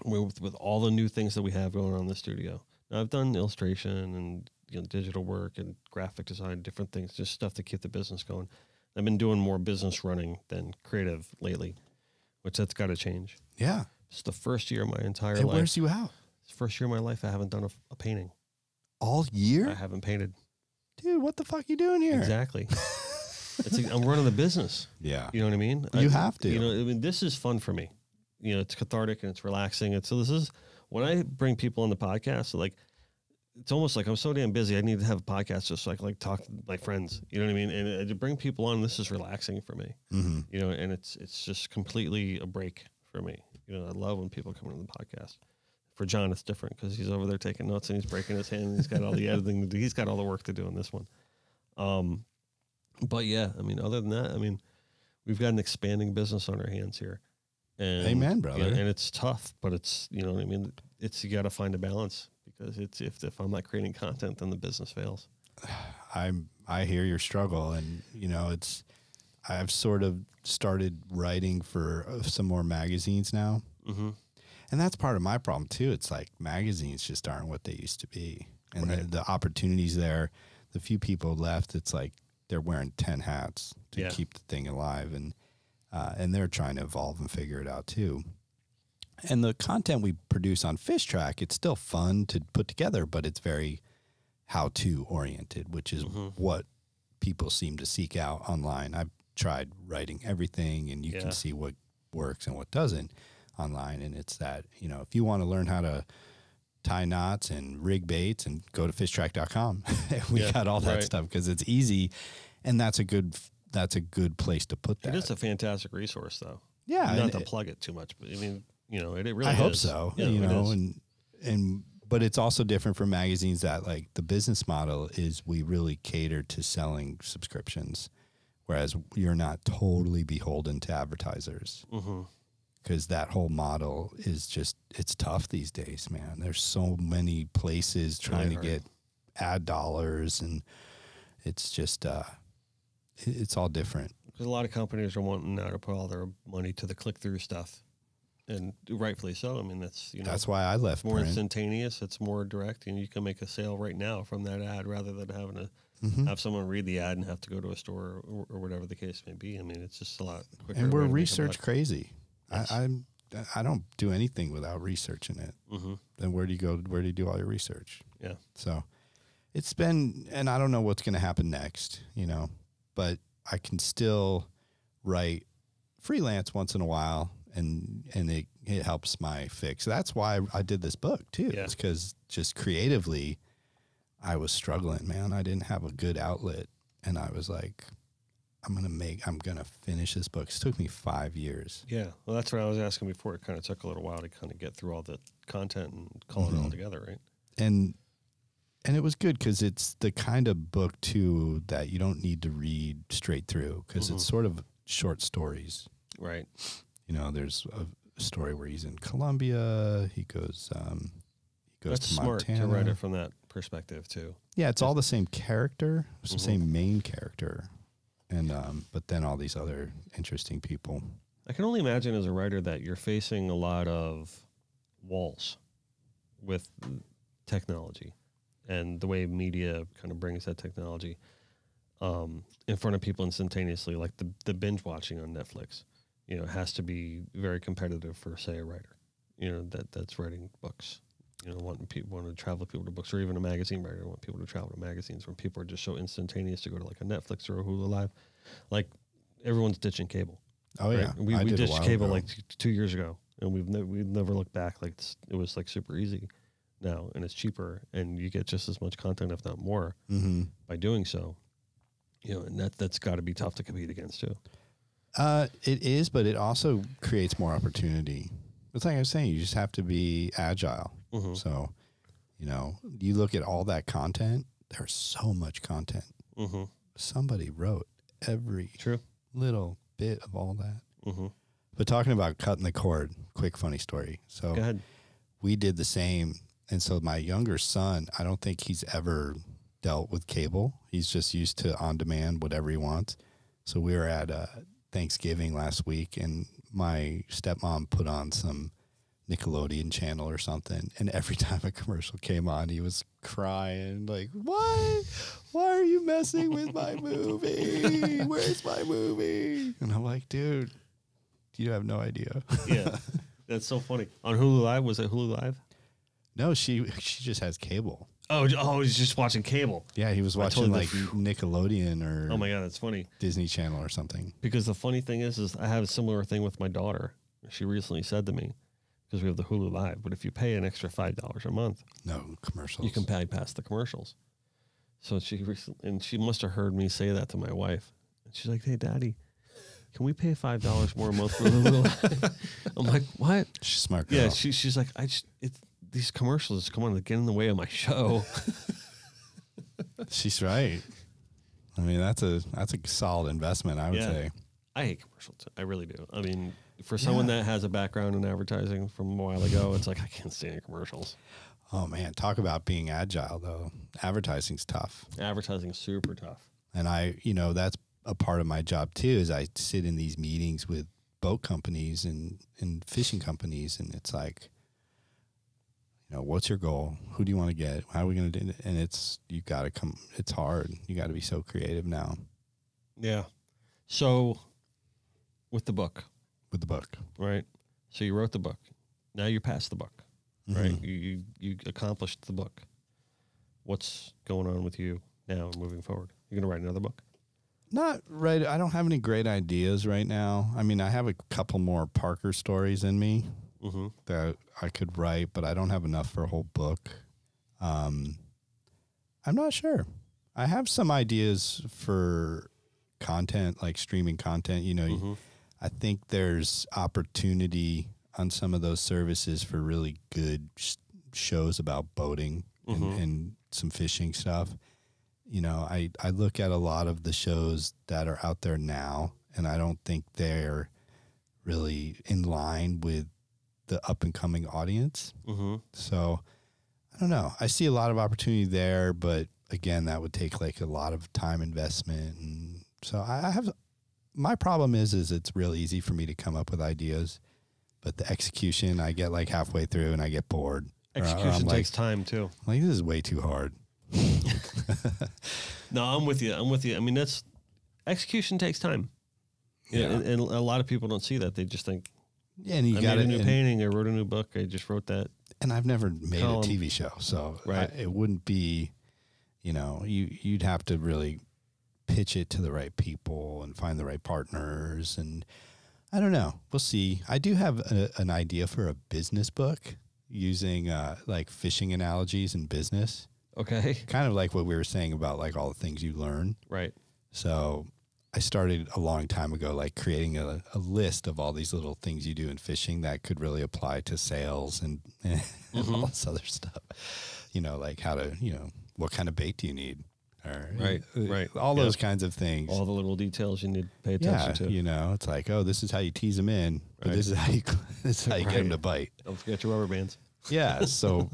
With all the new things that we have going on in the studio. Now, I've done illustration and digital work and graphic design, different things, just stuff to keep the business going. I've been doing more business running than creative lately, which that's got to change. Yeah. It's the first year of my entire It life. wears you out. It's the first year of my life I haven't done a painting. All year? I haven't painted. Dude, what the fuck you doing here? Exactly. I'm running the business. Yeah. You know what I mean? You have to. This is fun for me. It's cathartic and it's relaxing. So this is when I bring people on the podcast, it's almost like I'm so damn busy. I need to have a podcast just so I can talk to my friends. You know what I mean? And to bring people on, this is relaxing for me. Mm-hmm. And it's just completely a break for me. I love when people come on the podcast. For John, it's different because he's over there taking notes and he's breaking his hand and he's got all the editing to do. He's got all the work to do on this one. But yeah, other than that, we've got an expanding business on our hands here. And, Amen, brother. And it's tough, but it's, you got to find a balance because if I'm not creating content, then the business fails. I hear your struggle, and I've sort of started writing for some more magazines now. Mm-hmm. And that's part of my problem too. It's like magazines just aren't what they used to be. And right. the opportunities there, the few people left, it's like they're wearing 10 hats to keep the thing alive. And they're trying to evolve and figure it out too. And the content we produce on Fishtrack, it's still fun to put together, but it's very how-to oriented, which is what people seem to seek out online. I've tried writing everything, and you can see what works and what doesn't online. And it's that, if you want to learn how to tie knots and rig baits, and go to fishtrack.com. We got all that stuff because it's easy, and that's a good place to put that. It is a fantastic resource, though. Yeah, not to plug it too much, but it really is. I hope so. Yeah, but it's also different from magazines that the business model is we really cater to selling subscriptions, whereas you're not totally beholden to advertisers. Because that whole model is it's tough these days, man. There's so many places trying to get ad dollars, and it's just, it's all different. Because a lot of companies are wanting now to put all their money to the click-through stuff, and rightfully so. That's why I left more print. Instantaneous. It's more direct, and you can make a sale right now from that ad rather than having to have someone read the ad and have to go to a store or whatever the case may be. It's just a lot quicker. And we're research crazy. Yes. I don't do anything without researching it. Then where do you go? Where do you do all your research? Yeah. So it's been, and I don't know what's going to happen next, but I can still write freelance once in a while, and it helps my fix. That's why I did this book too. Yeah. It's because just creatively, I was struggling, man. I didn't have a good outlet, and I was like, I'm going to finish this book. It took me 5 years. Yeah. Well, that's what I was asking before. It kind of took a little while to kind of get through all the content and call it all together, right? And it was good because it's the kind of book too that you don't need to read straight through, because it's sort of short stories. Right. There's a story where he's in Colombia. He goes That's to smart Montana. to write it from that perspective too. Yeah, it's all the same character. It's the same main character. And but then all these other interesting people. I can only imagine as a writer that you're facing a lot of walls with technology and the way media kind of brings that technology in front of people instantaneously, like the binge watching on Netflix. It has to be very competitive for, say, a writer, that's writing books. Want to travel people to books, or even a magazine writer want people to travel to magazines, when people are just so instantaneous to go to a Netflix or a Hulu Live. Everyone's ditching cable. Oh, right? yeah. We ditched cable 2 years ago. and we've never looked back like it was like super easy now, and it's cheaper, and you get just as much content, if not more, by doing so. And that's got to be tough to compete against too. It is, but it also creates more opportunity. It's like I was saying, you just have to be agile. So, you look at all that content, there's so much content. Somebody wrote every little bit of all that. But talking about cutting the cord, quick funny story. So go ahead. We did the same. And so my younger son, I don't think he's ever dealt with cable. He's just used to on demand, whatever he wants. So we were at Thanksgiving last week, and my stepmom put on some Nickelodeon channel or something, and every time a commercial came on, he was crying like, "Why are you messing with my movie? Where's my movie?" And I'm like, "Dude, you have no idea." Yeah, that's so funny. On Hulu Live, was it Hulu Live? No, she just has cable. Oh, he's just watching cable. Yeah, he was watching like Nickelodeon or oh my god, that's funny. Disney Channel or something. Because the funny thing is I have a similar thing with my daughter. She recently said to me, because we have the Hulu Live, but if you pay an extra $5 a month, no commercials, you can pay past the commercials. So she must have heard me say that to my wife, and she's like, "Hey, Daddy, can we pay $5 more a month for Hulu Live?" I'm like, "What?" She's a smart girl. Yeah, she's like, these commercials come on to get in the way of my show. She's right. I mean, that's a solid investment, I would say. I hate commercials. I really do. I mean, for someone that has a background in advertising from a while ago, it's like I can't stand commercials. Oh man, talk about being agile though. Advertising's tough. Advertising's super tough. And that's a part of my job too, is I sit in these meetings with boat companies and fishing companies, and it's like, what's your goal? Who do you want to get? How are we going to do it? And it's hard. You got to be so creative now. Yeah. So with the book, right? So you wrote the book. Now you're past the book, right? You accomplished the book. What's going on with you now moving forward? You're going to write another book? Not right. I don't have any great ideas right now. I mean, I have a couple more Parker stories in me that I could write, but I don't have enough for a whole book. I'm not sure. I have some ideas for content, like streaming content. I think there's opportunity on some of those services for really good shows about boating and some fishing stuff. I look at a lot of the shows that are out there now, and I don't think they're really in line with the up and coming audience. So I don't know. I see a lot of opportunity there, but again, that would take like a lot of time investment. And so my problem is it's real easy for me to come up with ideas, but the execution, I get like halfway through and I get bored. Execution takes time too. Like, this is way too hard. No, I'm with you. I mean, execution takes time. Yeah. And a lot of people don't see that. They just think, and you got a new painting. I wrote a new book. I just wrote that. And I've never made a TV show, so it wouldn't be, you'd have to really pitch it to the right people and find the right partners. And I don't know. We'll see. I do have an idea for a business book using like fishing analogies in business. Okay. Kind of like what we were saying about like all the things you learn. Right. So I started a long time ago, like creating a list of all these little things you do in fishing that could really apply to sales and all this other stuff. Like how to, what kind of bait do you need? Or, right. All those kinds of things. All the little details you need to pay attention to. It's like, oh, this is how you tease them in, but this is how you get them to bite. Don't forget your rubber bands. Yeah. So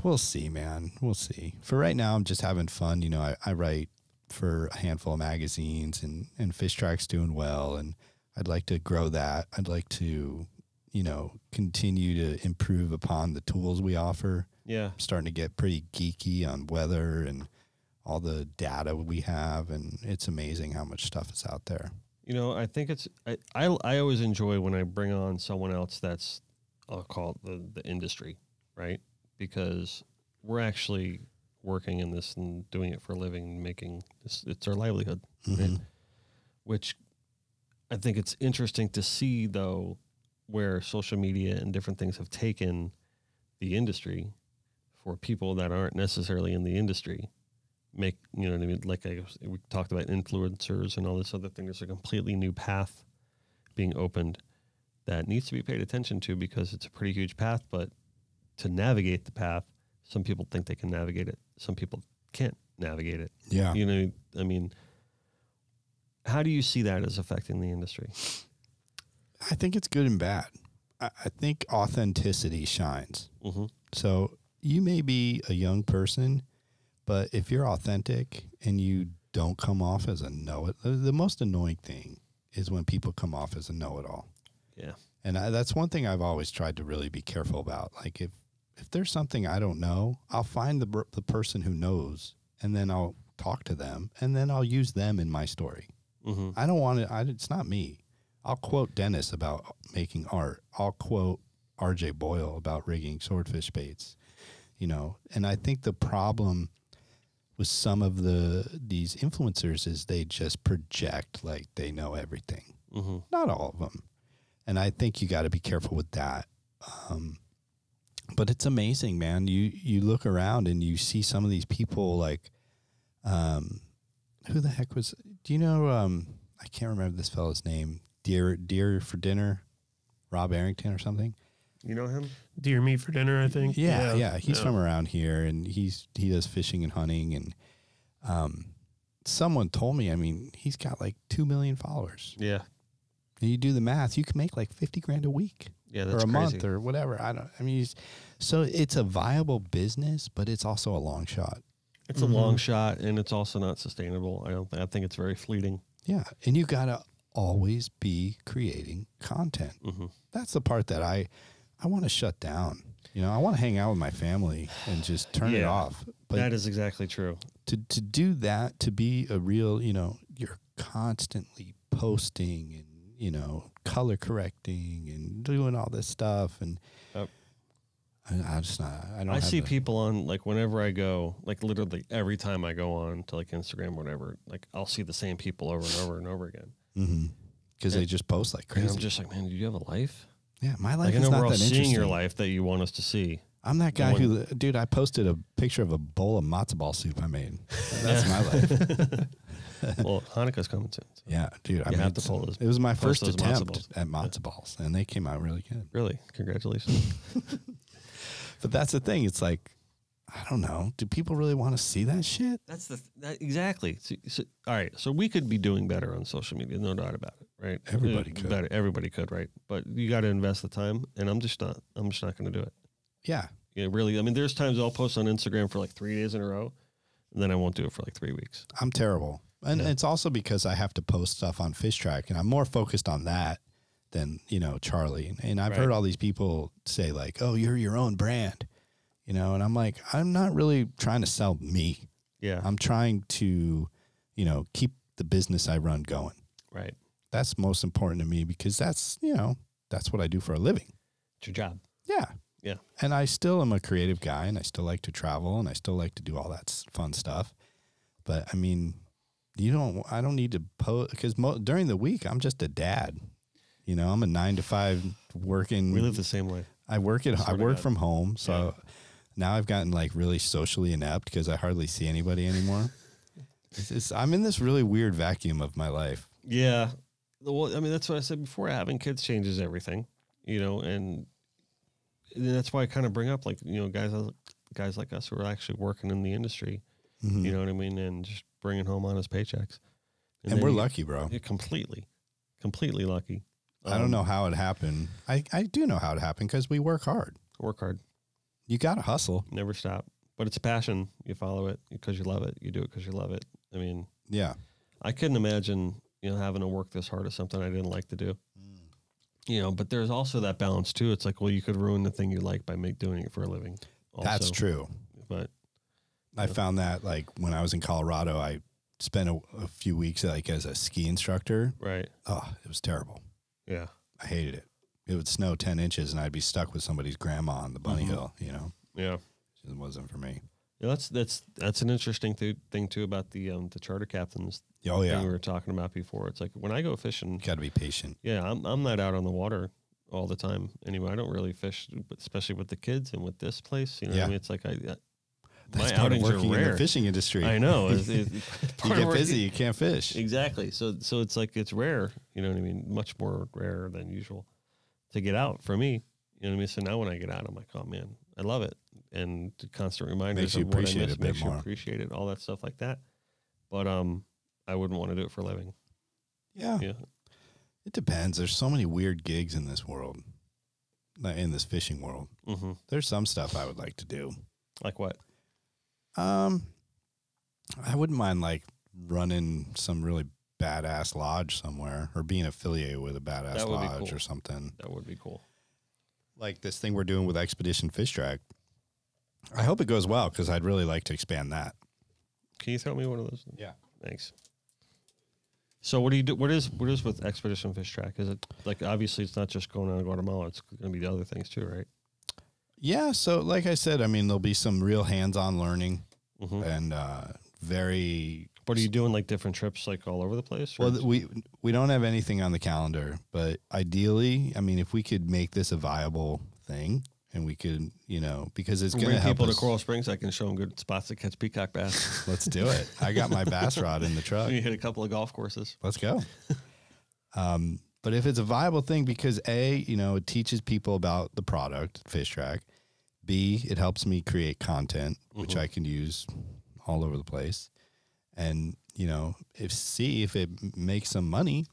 we'll see, man. We'll see. For right now, I'm just having fun. I write for a handful of magazines, and Fishtrack's doing well, and I'd like to grow that. I'd like to, continue to improve upon the tools we offer. Yeah. I'm starting to get pretty geeky on weather and all the data we have, and it's amazing how much stuff is out there. I think I always enjoy when I bring on someone else that's, I'll call it the industry, right? Because we're actually working in this and doing it for a living, making this, it's our livelihood, right? Which I think it's interesting to see, though, where social media and different things have taken the industry for people that aren't necessarily in the industry. Make, you know what I mean? Like we talked about influencers and all this other thing. There's a completely new path being opened that needs to be paid attention to because it's a pretty huge path. But to navigate the path, some people think they can navigate it. Some people can't navigate it. Yeah. You know, I mean, how do you see that as affecting the industry? I think it's good and bad. I think authenticity shines. Mm-hmm. So you may be a young person, but if you're authentic and you don't come off as a know-it, the most annoying thing is when people come off as a know-it-all. Yeah. And that's one thing I've always tried to really be careful about. Like if there's something I don't know, I'll find the person who knows, and then I'll talk to them, and then I'll use them in my story. Mm-hmm. I don't want to, it's not me. I'll quote Dennis about making art. I'll quote R.J. Boyle about rigging swordfish baits, you know. And I think the problem with some of these influencers is they just project like they know everything. Mm-hmm. Not all of them. And I think you got to be careful with that. But it's amazing, man. You look around and you see some of these people like, who the heck was, do you know, I can't remember this fellow's name. Deer for Dinner, Rob Arrington or something. You know him? Deer meat for dinner, I think. Yeah. He's from around here, and he does fishing and hunting. And someone told me, I mean, he's got like 2 million followers. Yeah. And you do the math, you can make like $50,000 a week. Yeah, that's or a crazy. month or whatever. So it's a viable business, but it's also a long shot. It's a long shot, and it's also not sustainable. I think it's very fleeting. Yeah, and you gotta always be creating content. Mm-hmm. That's the part that I want to shut down. You know, I want to hang out with my family and just turn it off. But that is exactly true. To do that, to be a real, you know, you're constantly posting and, you know, color correcting and doing all this stuff, and I see people on, like, whenever I go, like, literally every time I go on to, like, Instagram or whatever, like, I'll see the same people over and over and over again. Mm-hmm. Because they just post like crazy. And I'm just like, man, do you have a life? Yeah, my life like, is I know not we're all that seeing interesting. your life that you want us to see. I'm that guy dude, I posted a picture of a bowl of matzo ball soup I made. That's my life. Well, Hanukkah's coming soon. So. Yeah, dude. You have to pull those. It was my first those matzo attempt balls. at matzo balls, and they came out really good. Really? Congratulations. But that's the thing. It's like, I don't know. Do people really want to see that shit? That's exactly. So, all right. So we could be doing better on social media, no doubt about it, right? Everybody could. Better. Everybody could, right? But you got to invest the time, and I'm just not going to do it. Yeah. Yeah, really. I mean, there's times I'll post on Instagram for like 3 days in a row, and then I won't do it for like 3 weeks. I'm terrible. And it's also because I have to post stuff on Fishtrack, and I'm more focused on that than, you know, Charlie. And I've heard all these people say like, oh, you're your own brand, you know, and I'm like, I'm not really trying to sell me. Yeah. I'm trying to, you know, keep the business I run going. Right. That's most important to me because that's, you know, that's what I do for a living. It's your job. Yeah. Yeah. And I still am a creative guy, and I still like to travel, and I still like to do all that fun stuff. But I mean, I don't need to post because during the week, I'm just a dad. You know, I'm a 9 to 5 working. We live the same way. I work from home. So now I've gotten like really socially inept because I hardly see anybody anymore. I'm in this really weird vacuum of my life. Yeah. Well, I mean, that's what I said before. Having kids changes everything, you know, and that's why I kind of bring up, like, you know, guys like us who are actually working in the industry, you know what I mean? And just bringing home honest paychecks. And we're lucky, bro. Completely lucky. I don't know how it happened. I do know how it happened because we work hard. Work hard. You got to hustle. Never stop. But it's a passion. You follow it because you love it. You do it because you love it. I mean, yeah. I couldn't imagine, you know, having to work this hard at something I didn't like to do. You know, but there's also that balance too. It's like, well, you could ruin the thing you like by doing it for a living. Also. That's true. But I found that like when I was in Colorado, I spent a few weeks like as a ski instructor. Right. Oh, it was terrible. Yeah. I hated it. It would snow 10 inches and I'd be stuck with somebody's grandma on the bunny hill, you know? Yeah. It wasn't for me. Yeah, that's an interesting thing too about the charter captains. Oh yeah. Thing we were talking about before. It's like when I go fishing, Got to be patient. yeah, I'm not out on the water all the time anyway. I don't really fish, but especially with the kids and with this place. You know what Yeah. I mean? It's like That's my part of outings are working in rare. the fishing industry. I know. You get busy, you can't fish. Exactly. So it's like it's rare. You know what I mean? Much more rare than usual to get out for me. You know what I mean? So now when I get out, I'm like, oh man, I love it. And the constant reminders Makes you of what I appreciate miss, it a bit makes you more. appreciate it, all that stuff like that. But I wouldn't want to do it for a living. Yeah. Yeah. It depends. There's so many weird gigs in this world, in this fishing world. Mm-hmm. There's some stuff I would like to do. Like what? I wouldn't mind like running some really badass lodge somewhere or being affiliated with a badass That would be lodge cool. or something. That would be cool. Like this thing we're doing with Expedition Fishtrack. I hope it goes well because I'd really like to expand that. Can you throw me one of those? Yeah. Thanks. So what do you do? What is with Expedition Fishtrack? Is it like, obviously it's not just going on Guatemala. It's going to be the other things too, right? Yeah. So like I said, I mean, there'll be some real hands-on learning Mm-hmm. and very. What are you doing? Like different trips, like all over the place? Or Well, we don't have anything on the calendar, but ideally, I mean, if we could make this a viable thing, and we could, you know, because it's going to bring help people us. to Coral Springs. I can show them good spots to catch peacock bass. Let's do it. I got my bass rod in the truck. You hit a couple of golf courses. Let's go. But if it's a viable thing, because A, you know, it teaches people about the product, Fishtrack. B, it helps me create content, which I can use all over the place. And, you know, if it makes some money,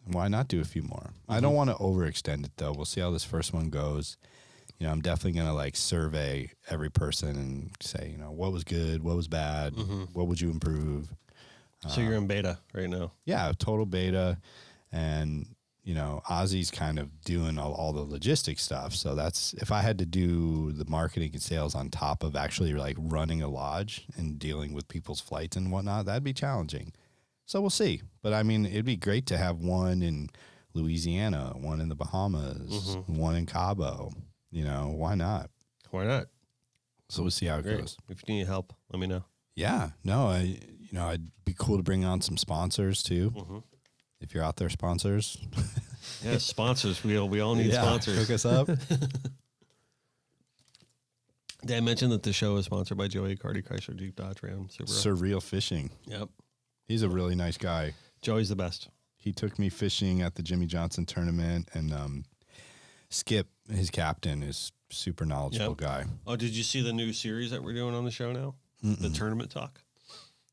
why not do a few more? I don't want to overextend it though. We'll see how this first one goes. You know, I'm definitely going to like survey every person and say, you know, what was good, what was bad, what would you improve? So you're in beta right now. Yeah, total beta. And, you know, Ozzy's kind of doing all the logistics stuff. So that's, if I had to do the marketing and sales on top of actually like running a lodge and dealing with people's flights and whatnot, that'd be challenging. So we'll see. But I mean, it'd be great to have one in Louisiana, one in the Bahamas, one in Cabo. You know, why not? Why not? So we'll see how it Great. goes. If you need help, let me know. Yeah, no, I'd be cool to bring on some sponsors too. If you're out there, sponsors. Yeah, sponsors. We all need sponsors. Hook us up. Did I mention that the show is sponsored by Joey Cardi Chrysler Jeep Dodge Ram Subaru? Surreal Fishing. Yep. He's a really nice guy. Joey's the best. He took me fishing at the Jimmy Johnson tournament, and Skip, his captain, is super knowledgeable guy. Oh, did you see the new series that we're doing on the show now? The Tournament Talk.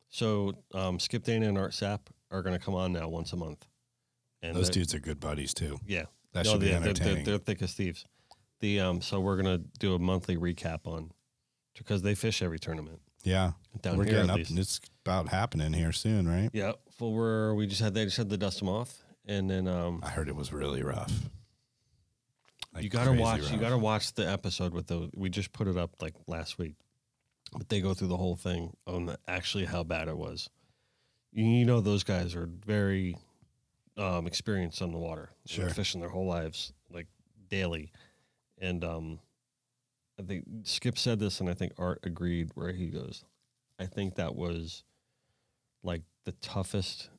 So Skip Dana and Art Sapp are going to come on now once a month. And Those dudes are good buddies too. Yeah. That should be they're, entertaining. they're thick as thieves. So we're going to do a monthly recap on, because they fish every tournament. Yeah. Down We're here, getting at up, least. and it's about happening here soon, right? Yeah. Well, they just had to dust them off. And then I heard it was really rough. Like you gotta crazy watch. rough. You gotta watch the episode with the. We just put it up like last week, but they go through the whole thing on actually how bad it was. You know, those guys are very experienced on the water. Sure. They're fishing their whole lives, like daily, and I think Skip said this, and I think Art agreed. Where he goes, I think that was like the toughest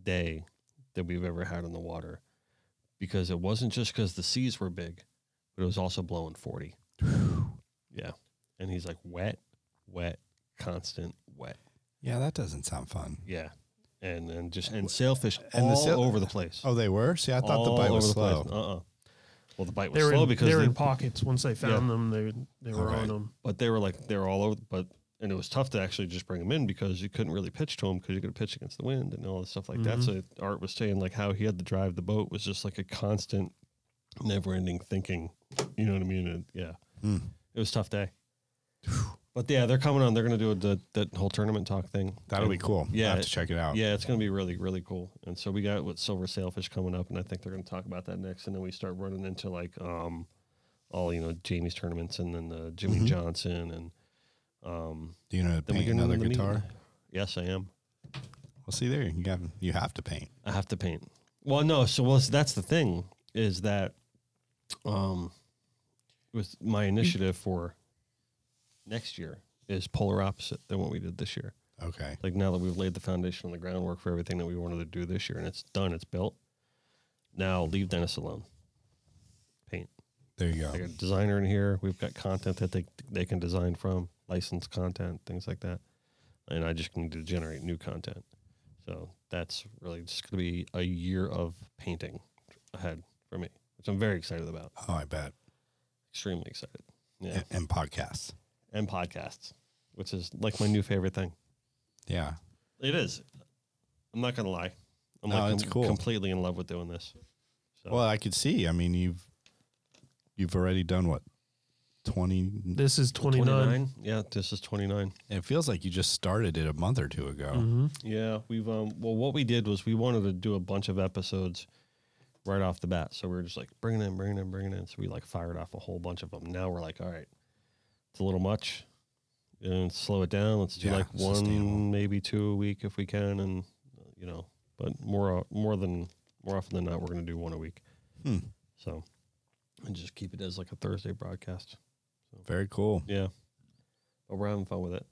day that we've ever had on the water. Because it wasn't just because the seas were big, but it was also blowing 40. Yeah. And he's like, wet, constant wet. Yeah, that doesn't sound fun. Yeah. And sailfish And the all over the place. Oh, they were? See, I thought the bite was slow. Well, the bite was slow because they were in pockets. Once they found them, they were Okay. on them. But they were all over. And it was tough to actually just bring them in because you couldn't really pitch to them because you could pitch against the wind and all this stuff like that. So Art was saying like how he had to drive the boat was just like a constant, never-ending thinking. You know what I mean? And it was a tough day. But yeah, they're coming on. They're going to do that whole tournament talk thing. That'll be cool. Yeah, I'll have to check it out. Yeah, it's going to be really, really cool. And so we got with Silver Sailfish coming up, and I think they're going to talk about that next. And then we start running into like all Jamie's tournaments, and then the Jimmy Johnson and. Do you know how to Then we paint get into another the guitar? meeting. Yes, I am. Well, see there, you have to paint. I have to paint. Well, no. So that's the thing is that, with my initiative for next year is polar opposite than what we did this year. Okay. Like now that we've laid the foundation and the groundwork for everything that we wanted to do this year, and it's done, it's built. Now leave Dennis alone. There you go. Like a designer in here. We've got content that they can design from, licensed content, things like that. And I just need to generate new content. So that's really just going to be a year of painting ahead for me, which I'm very excited about. Oh, I bet. Extremely excited. Yeah. And podcasts. And podcasts, which is like my new favorite thing. Yeah. It is. I'm not going to lie. I'm it's cool. Completely in love with doing this. So. Well, I could see. I mean, you've already done what? 20? This is 29. Yeah, this is 29. It feels like you just started it a month or two ago. Mm-hmm. Yeah, we've well, what we did was we wanted to do a bunch of episodes right off the bat. So we were just like bringing in. So we like fired off a whole bunch of them. Now we're like, all right, it's a little much. And slow it down. Let's do like one, maybe 2 a week if we can, and but more often than not, we're going to do one a week. So, and just keep it as like a Thursday broadcast. So, very cool. Yeah, but we're having fun with it.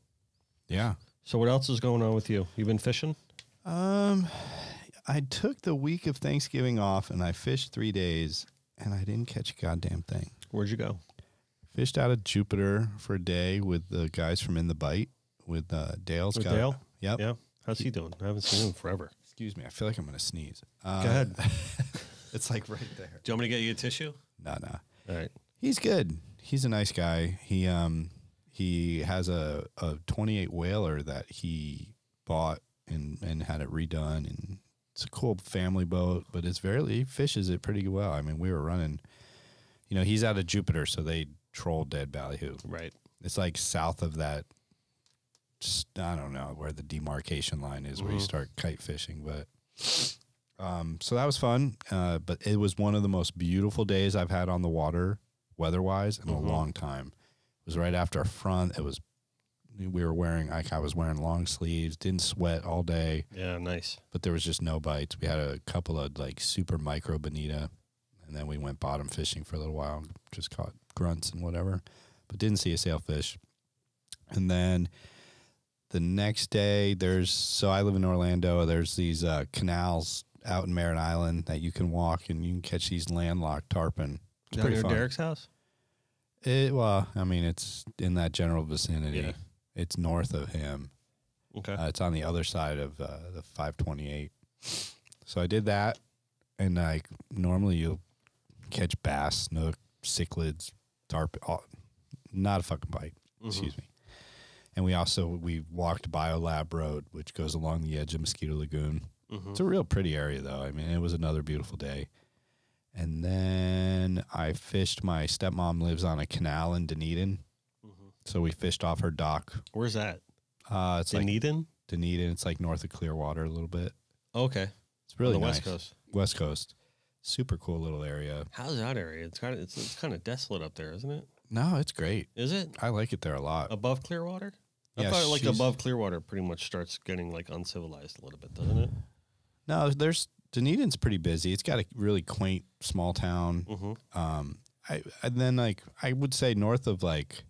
Yeah. So, what else is going on with you? You been fishing? I took the week of Thanksgiving off, and I fished 3 days, and I didn't catch a goddamn thing. Where'd you go? Fished out of Jupiter for a day with the guys from In the Bite, with Dale. With Dale? Yep. Yeah. How's he doing? I haven't seen him forever. Excuse me. I feel like I'm going to sneeze. Go ahead. It's like right there. Do you want me to get you a tissue? No. All right. He's good. He's a nice guy. He has a 28 whaler that he bought and had it redone, and it's a cool family boat, but he fishes it pretty well. I mean, we were running, he's out of Jupiter, so they troll Dead Ballyhoo. Right. It's like south of that, I don't know where the demarcation line is where you start kite fishing, but so that was fun. But it was one of the most beautiful days I've had on the water, weather-wise, in a long time. It was right after our front. I was wearing long sleeves, didn't sweat all day. Yeah, nice. But there was just no bites. We had a couple of like super micro bonita, and then we went bottom fishing for a little while, just caught grunts and whatever, but didn't see a sailfish. And then the next day, so I live in Orlando. There's these canals out in Merritt Island that you can walk, and you can catch these landlocked tarpon. It's Down pretty near fun. Derek's house? It's in that general vicinity. Yeah. It's north of him. Okay. It's on the other side of the 528. So I did that, and normally you'll catch bass, snook, cichlids, tarpon, not a fucking bite. Excuse me. And we walked Biolab Road, which goes along the edge of Mosquito Lagoon. It's a real pretty area, though. I mean, it was another beautiful day. And then I fished. My stepmom lives on a canal in Dunedin, so we fished off her dock. Where's that? It's Dunedin? Dunedin. It's like north of Clearwater a little bit. Okay. It's really on the nice. West Coast. West Coast. Super cool little area. How's that area? It's kind of desolate up there, isn't it? No, it's great. Is it? I like it there a lot. Above Clearwater? Yeah, I thought above Clearwater pretty much starts getting like uncivilized a little bit, doesn't it? No, Dunedin's pretty busy. It's got a really quaint small town. I would say north of like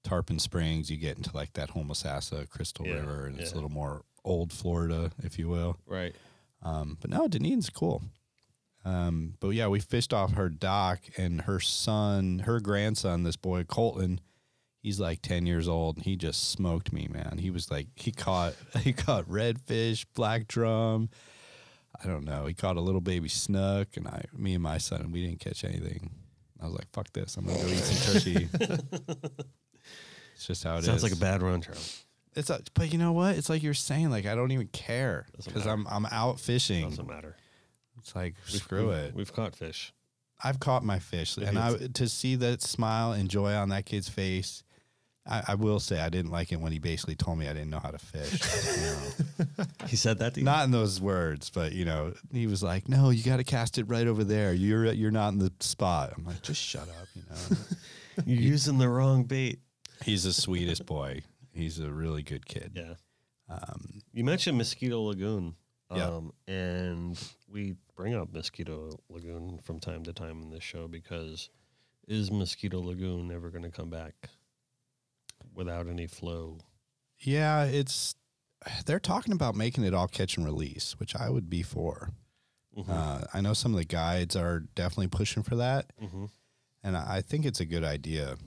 Tarpon Springs, you get into like that Homosassa Crystal River, and it's a little more old Florida, if you will. Right. But no, Dunedin's cool. But yeah, we fished off her dock, and her grandson, this boy Colton, he's like 10 years old, and he just smoked me, man. He was like, he caught redfish, black drum. I don't know. He caught a little baby snook, and me and my son, we didn't catch anything. I was like, fuck this. I'm going to go eat some tushy. It's just how it Sounds is. like a bad run, Charlie. But you know what? It's like you're saying, like, I don't even care because I'm out fishing. Doesn't matter. It's like, screw it. We've caught fish. I've caught my fish, and to see that smile and joy on that kid's face, I will say I didn't like it when he basically told me I didn't know how to fish. He said that to you? Not in those words, but he was like, "No, you got to cast it right over there. You're not in the spot." I'm like, "Just shut up," You're using the wrong bait. He's the sweetest boy. He's a really good kid. Yeah. You mentioned Mosquito Lagoon. Yeah. And we bring up Mosquito Lagoon from time to time in this show because is Mosquito Lagoon ever going to come back without any flow? Yeah, they're talking about making it all catch and release, which I would be for. I know some of the guides are definitely pushing for that. And I think it's a good idea,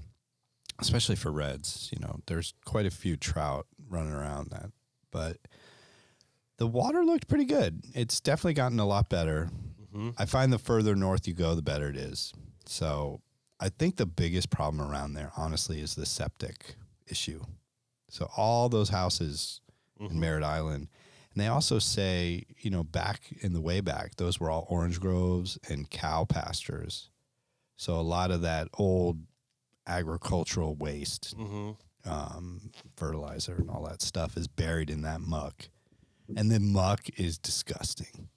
especially for reds. You know, there's quite a few trout running around that, but the water looked pretty good. It's definitely gotten a lot better. I find the further north you go, the better it is. So I think the biggest problem around there, honestly, is the septic issue. So all those houses in Merritt Island, and they also say, you know, back in the way back, those were all orange groves and cow pastures. So a lot of that old agricultural waste, fertilizer and all that stuff is buried in that muck. And the muck is disgusting.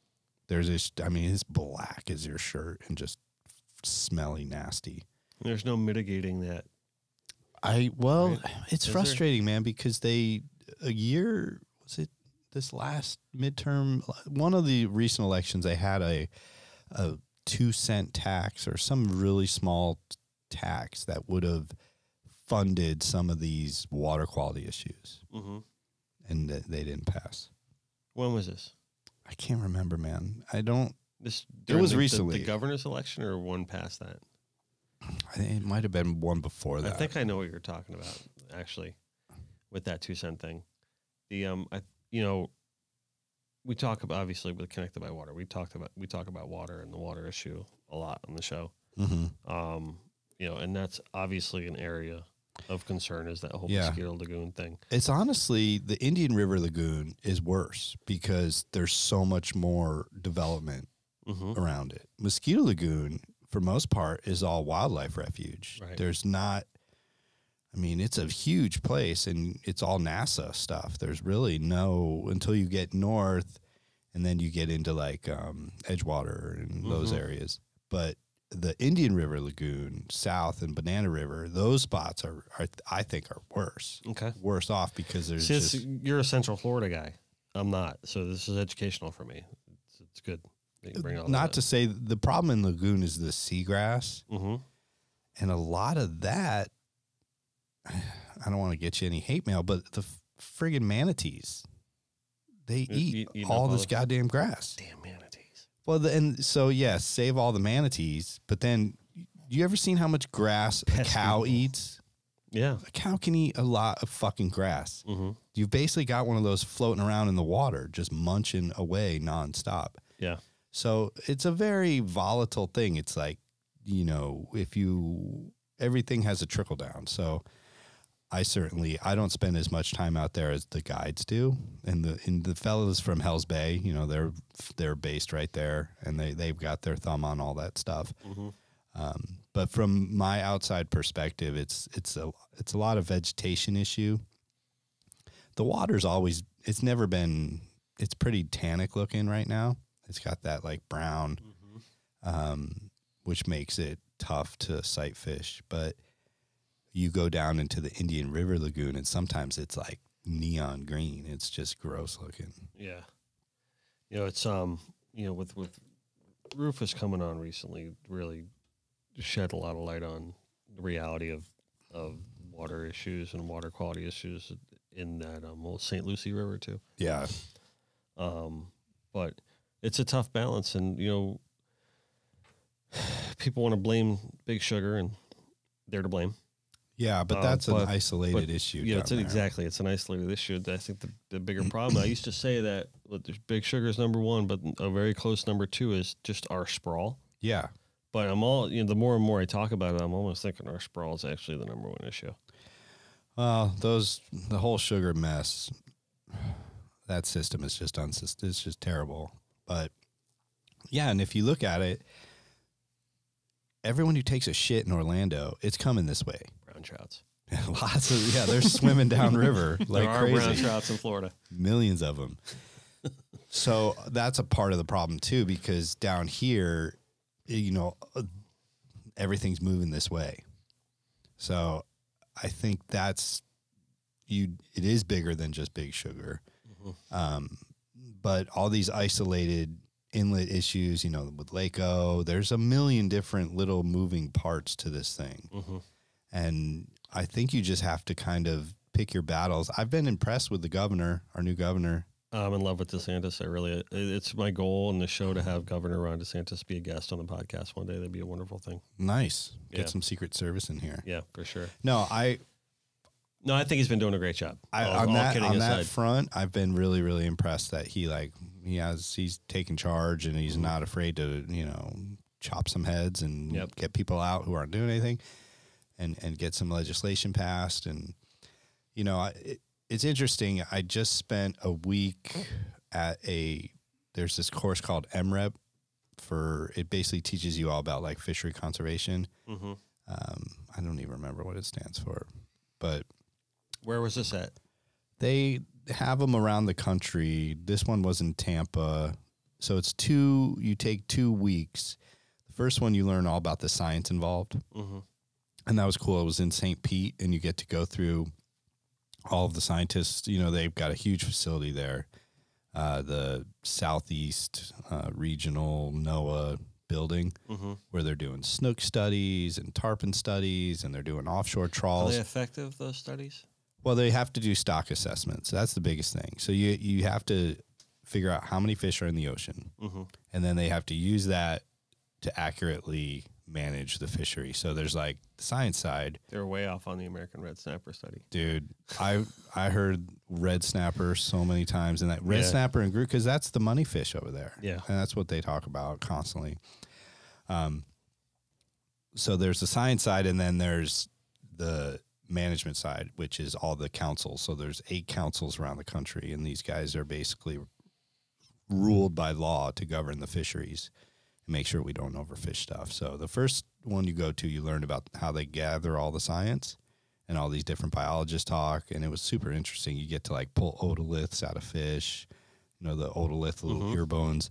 There's this, I mean, it's black as your shirt and just smelly, nasty. There's no mitigating that. Right? It's frustrating, man, because was it this last midterm? One of the recent elections, they had a 2-cent tax or some really small tax that would have funded some of these water quality issues. And they didn't pass. When was this? I can't remember, man. It was During recently. The governor's election or one past that? I think it might have been one before that. I think I know what you're talking about, actually, with that 2-cent thing. We talk about, obviously, with Connected by Water. We talk about water and the water issue a lot on the show. And that's obviously an area of concern, is that whole Mosquito Lagoon thing. It's honestly, the Indian River Lagoon is worse because there's so much more development around it. Mosquito Lagoon, for most part, is all wildlife refuge. Right. There's not, I mean, it's a huge place and it's all NASA stuff. There's really no, until you get north and then you get into like Edgewater and those areas. But the Indian River Lagoon, south, and Banana River, those spots are I think are worse. Okay. Worse off because there's you're a Central Florida guy. I'm not. So this is educational for me. It's good that you bring all not that to say the problem in Lagoon is the seagrass. Mm-hmm. And a lot of that, I don't want to get you any hate mail, but the friggin' manatees, they eat all this goddamn grass. Damn manatees. Well, yes, save all the manatees, but then you ever seen how much grass a cow eats? Yeah. A cow can eat a lot of fucking grass. You've basically got one of those floating around in the water, just munching away nonstop. Yeah. So it's a very volatile thing. It's like, you know, everything has a trickle down. So I don't spend as much time out there as the guides do. And the fellows from Hell's Bay, you know, they're based right there and they've got their thumb on all that stuff. But from my outside perspective, it's a lot of vegetation issue. The water's it's pretty tannic looking right now. It's got that like brown, which makes it tough to sight fish. But you go down into the Indian River Lagoon and sometimes it's like neon green. It's just gross looking. Yeah. You know, it's, with Rufus coming on recently, really shed a lot of light on the reality of water issues and water quality issues in that St. Lucie River too. Yeah. But it's a tough balance, and people want to blame Big Sugar, and they're to blame. Yeah, but that's an isolated issue. Yeah, it's an isolated issue. I think the bigger problem, I used to say that there's Big Sugar is number one, but a very close number two is just our sprawl. Yeah. But the more and more I talk about it, I'm almost thinking our sprawl is actually the number one issue. Well, the whole sugar mess, that system is it's just terrible. But yeah, and if you look at it, everyone who takes a shit in Orlando, it's coming this way. Brown trouts. They're swimming downriver like there are crazy. brown trouts in Florida. Millions of them. So that's a part of the problem too, because down here, everything's moving this way. So I think it is bigger than just Big Sugar. But all these isolated inlet issues, with Lake-O, there's a million different little moving parts to this thing. And I think you just have to kind of pick your battles. I've been impressed with the governor, our new governor. I'm in love with DeSantis. It's my goal in the show to have Governor Ron DeSantis be a guest on the podcast one day. That'd be a wonderful thing. Nice. Get Yeah. some Secret Service in here. Yeah, for sure. No, I think he's been doing a great job. on that front, I've been really, really impressed that he's taken charge and he's not afraid to, chop some heads and get people out who aren't doing anything and get some legislation passed. And, it's interesting. I just spent a week at there's this course called MREP it basically teaches you all about like fishery conservation. Mm-hmm. I don't even remember what it stands for, but where was this at? They have them around the country. This one was in Tampa. So you take 2 weeks. The first one, you learn all about the science involved. Mm-hmm. And that was cool. It was in St. Pete, and you get to go through all of the scientists. They've got a huge facility there. The Southeast Regional NOAA building, where they're doing snook studies and tarpon studies, and they're doing offshore trawls. Are they effective, those studies? Well, they have to do stock assessments. That's the biggest thing. So you have to figure out how many fish are in the ocean, and then they have to use that to accurately manage the fishery. So there's like the science side. They're way off on the American red snapper study. Dude, I heard red snapper so many times, and that red snapper and group, because that's the money fish over there. Yeah. And that's what they talk about constantly. So there's the science side, and then there's the management side, which is all the councils. So there's 8 councils around the country, and these guys are basically ruled by law to govern the fisheries and make sure we don't overfish stuff. So the first one you go to, you learn about how they gather all the science, and all these different biologists talk, and it was super interesting. You get to like pull otoliths out of fish, the otolith little ear bones,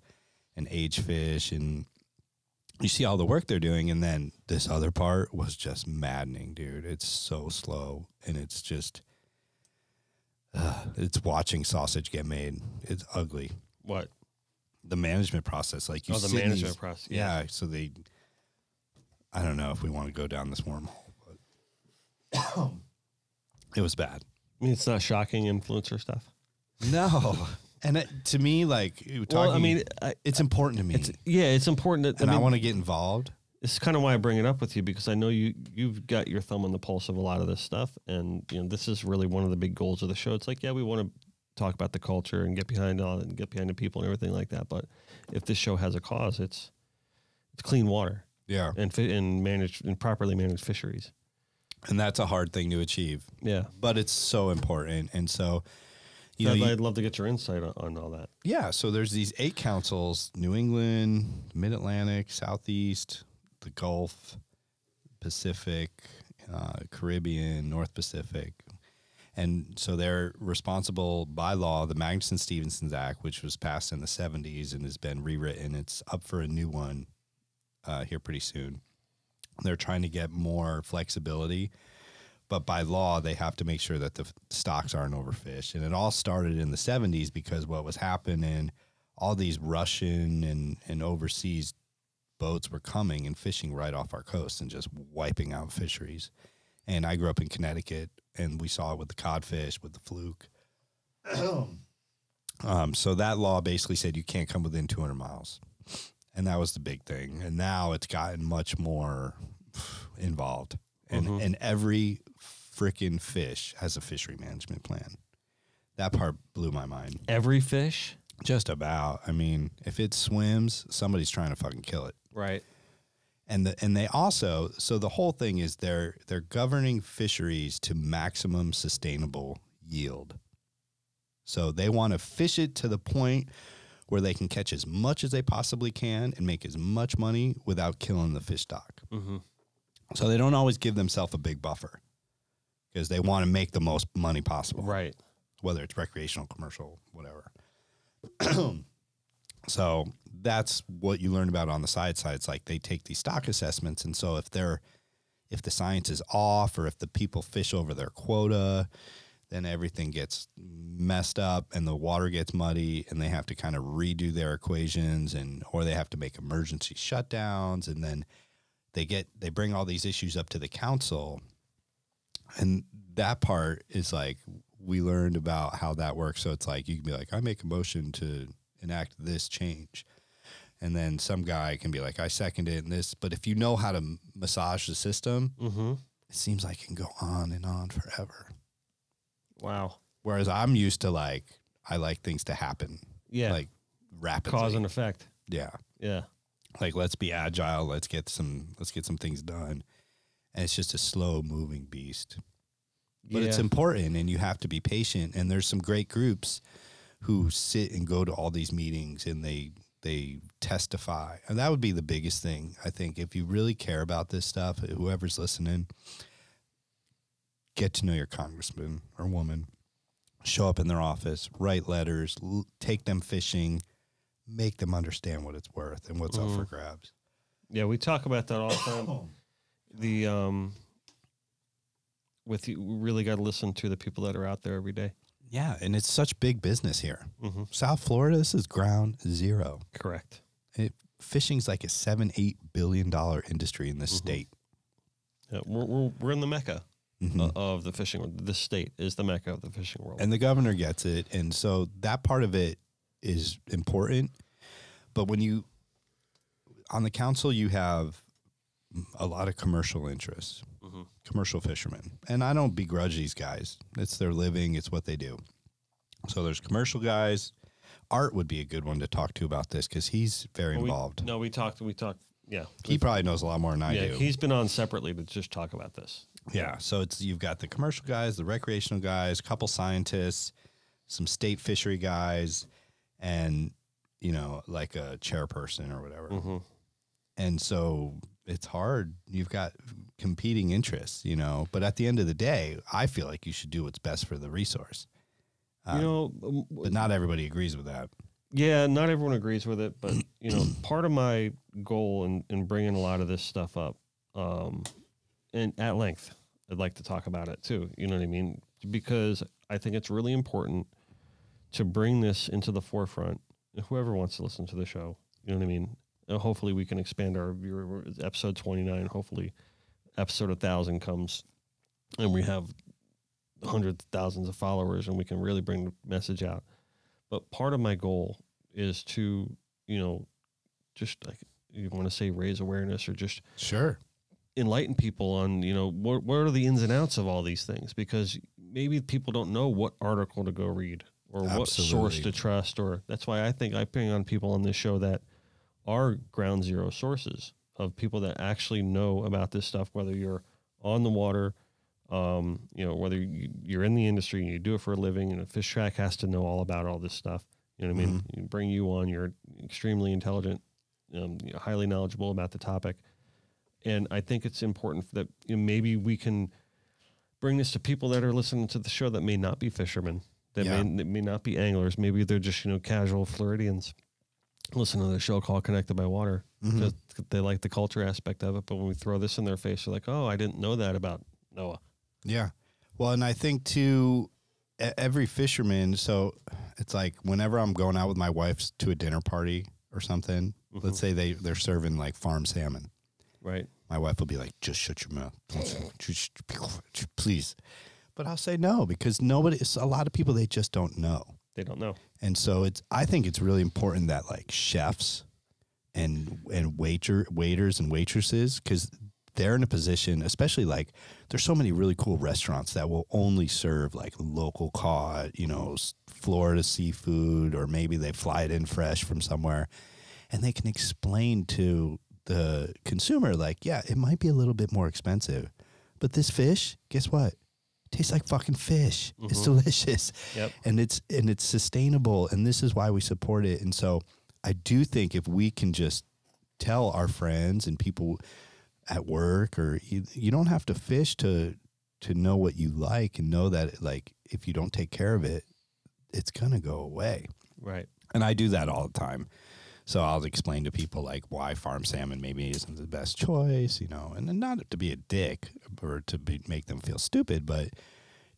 and age fish, and you see all the work they're doing. And then this other part was just maddening, dude. It's so slow, and it's just it's watching sausage get made. It's ugly. What? The management process, like you. The management process. Yeah. So I don't know if we want to go down this wormhole, but it was bad. I mean, it's not shocking influencer stuff. No, and to me, like, it's important to me. It's important that I want to get involved. It's kind of why I bring it up with you, because I know you've got your thumb on the pulse of a lot of this stuff, and this is really one of the big goals of the show. It's like, we want to talk about the culture and get behind the people and everything like that. But if this show has a cause, it's clean water, and properly managed fisheries, and that's a hard thing to achieve. Yeah, but it's so important, and so I'd love to get your insight on all that. Yeah, so there's these 8 councils: New England, Mid-Atlantic, Southeast, the Gulf, Pacific, Caribbean, North Pacific. And so they're responsible by law. The Magnuson-Stevenson's Act, which was passed in the 70s and has been rewritten, it's up for a new one here pretty soon. They're trying to get more flexibility, but by law, they have to make sure that the stocks aren't overfished. And it all started in the 70s because what was happening, all these Russian and overseas boats were coming and fishing right off our coast and just wiping out fisheries. And I grew up in Connecticut, and we saw it with the codfish, with the fluke. So that law basically said you can't come within 200 miles. And that was the big thing. And now it's gotten much more involved. And every freaking fish has a fishery management plan. That part blew my mind. Every fish? Just about. I mean, if it swims, somebody's trying to fucking kill it. Right. And they also, so the whole thing is they're governing fisheries to maximum sustainable yield. So they want to fish it to the point where they can catch as much as they possibly can and make as much money without killing the fish stock. Mm-hmm. So they don't always give themselves a big buffer because they want to make the most money possible. Right. Whether it's recreational, commercial, whatever. So that's what you learn about on the side. It's like they take these stock assessments. And so if the science is off or if the people fish over their quota, then everything gets messed up and the water gets muddy and they have to kind of redo their equations or they have to make emergency shutdowns. And then they bring all these issues up to the council. And that part is like we learned about how that works. So it's like, you can be like, I make a motion to enact this change. And then some guy can be like, I second it and this. But if you know how to massage the system, it seems like it can go on and on forever. Wow. Whereas I'm used to like, I like things to happen. Yeah. Like rapidly. Cause and effect. Yeah. Yeah. Like, let's be agile. Let's get some things done. And it's just a slow moving beast. But it's important, and you have to be patient. And there's some great groups who sit and go to all these meetings, and they testify. And that would be the biggest thing, I think. If you really care about this stuff, whoever's listening, get to know your congressman or woman. Show up in their office, write letters, take them fishing, make them understand what it's worth and what's up for grabs. Yeah, we talk about that all the time. We really got to listen to the people that are out there every day. Yeah, and it's such big business here. South Florida, this is ground zero. Correct. Fishing's like a $7-8 billion industry in this state. Yeah, we're in the mecca of the fishing world. This state is the mecca of the fishing world. And the governor gets it, and so that part of it is important. But when you, on the council, you have a lot of commercial interests, commercial fishermen. And I don't begrudge these guys. It's their living. It's what they do. So there's commercial guys. Art would be a good one to talk to about this because he's very involved. We talked. Yeah. He probably knows a lot more than I do. He's been on separately to just talk about this. Yeah. So you've got the commercial guys, the recreational guys, a couple scientists, some state fishery guys, and, like a chairperson or whatever. And so it's hard. You've got competing interests, but at the end of the day, I feel like you should do what's best for the resource. But not everybody agrees with that. Yeah, not everyone agrees with it, but part of my goal in bringing a lot of this stuff up, and at length, I'd like to talk about it too. You know what I mean? Because I think it's really important to bring this into the forefront. Whoever wants to listen to the show, you know what I mean? Hopefully we can expand our viewer. Episode 29. Hopefully, episode 1,000 comes, and we have hundreds of thousands of followers, and we can really bring the message out. But part of my goal is to, just like you want to say, raise awareness or just enlighten people on, what are the ins and outs of all these things, because maybe people don't know what article to go read or what source to trust. Or that's why I think I bring on people on this show that are ground zero sources of people that actually know about this stuff, whether you're on the water, whether you're in the industry and you do it for a living, and a Fishtrack has to know all about all this stuff. You know what I mean? You bring you on, you're extremely intelligent, highly knowledgeable about the topic. And I think it's important that maybe we can bring this to people that are listening to the show that may not be fishermen, that may not be anglers. Maybe they're just, casual Floridians. Listen to the show called Connected by Water. Because they like the culture aspect of it. But when we throw this in their face, they're like, oh, I didn't know that about Noah. Yeah. Well, and I think too, every fisherman, so it's like whenever I'm going out with my wife to a dinner party or something, let's say they're serving like farm salmon. Right. My wife will be like, just shut your mouth. Please. But I'll say no, because a lot of people, they just don't know. They don't know. And so I think it's really important that like chefs and waiters and waitresses, because they're in a position, especially like there's so many really cool restaurants that will only serve like local caught, Florida seafood, or maybe they fly it in fresh from somewhere, and they can explain to the consumer, like, yeah, it might be a little bit more expensive, but this fish, guess what? Tastes like fucking fish. It's delicious. Yep. And it's sustainable, and this is why we support it. And so I do think if we can just tell our friends and people at work, or you don't have to fish to know what you like, and know that like if you don't take care of it, it's gonna go away. Right. And I do that all the time. So I'll explain to people like why farm salmon maybe isn't the best choice, and not to be a dick or to make them feel stupid, but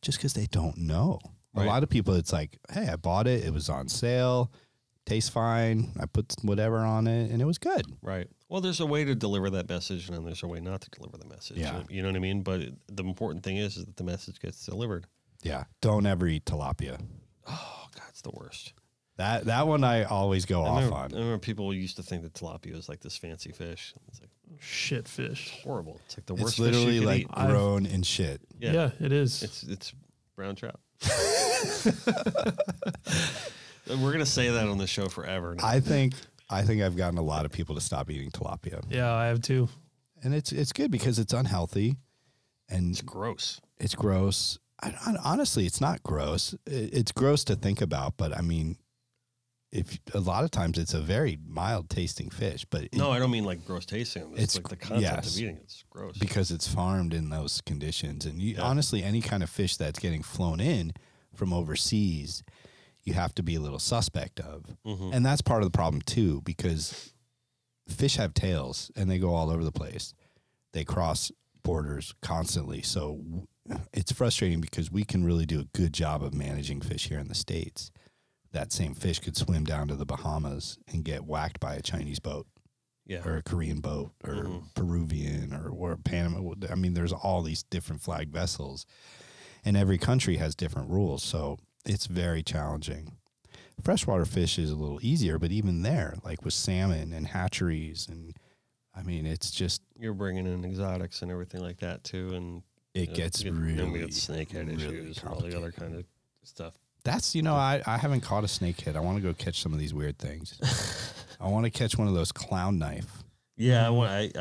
just because they don't know. Right. A lot of people, it's like, hey, I bought it. It was on sale. Tastes fine. I put whatever on it, and it was good. Right. Well, there's a way to deliver that message, and then there's a way not to deliver the message. Yeah. You know what I mean? But the important thing is that the message gets delivered. Yeah. Don't ever eat tilapia. Oh God, it's the worst. That one I always go off on. I remember people used to think that tilapia was like this fancy fish. It's like Shit fish. horrible. It's like the worst It's literally fish you could like eat. grown in shit. Yeah, it is. It's brown trout. We're gonna say that on the show forever now. I think I've gotten a lot of people to stop eating tilapia. Yeah, I have too. And it's good because it's unhealthy and It's gross. it's gross. Honestly, it's not gross. It's gross to think about, but I mean, if a lot of times it's a very mild tasting fish, but No, I don't mean like gross tasting. It's It's- like the concept yes. of eating it's gross. because it's farmed in those conditions. And you, honestly, any kind of fish that's getting flown in from overseas, you have to be a little suspect of. And that's part of the problem too, because fish have tails and they go all over the place. They cross borders constantly. So it's frustrating because we can really do a good job of managing fish here in the States. That same fish could swim down to the Bahamas and get whacked by a Chinese boat. Yeah. Or a Korean boat, or Peruvian, or Panama. I mean, there's all these different flag vessels, and every country has different rules, so it's very challenging. Freshwater fish is a little easier, but even there, like with salmon and hatcheries, and I mean, it's just You're bringing in exotics and everything like that too, and it gets really, then we get snakehead really issues and all the other complicated. kind of stuff. That's, I haven't caught a snakehead. I want to go catch some of these weird things. I want to catch one of those clown knife. Yeah, I want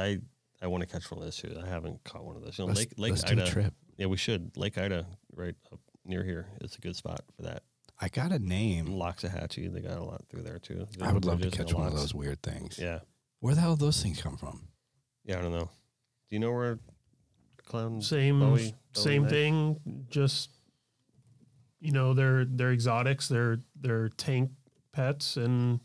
to catch one of those too. I haven't caught one of those. Let's Lake do a Ida. trip. Yeah, we should. Lake Ida, right up near here, is a good spot for that. I got a name. Loxahatchee, they got a lot through there too. I would love to Bridges and catch one of lots. those weird things. Yeah, Where the hell do those things come from? yeah. I don't know. Do you know where clown Same Bowie same made? thing. Just they're exotics. They're tank pets, and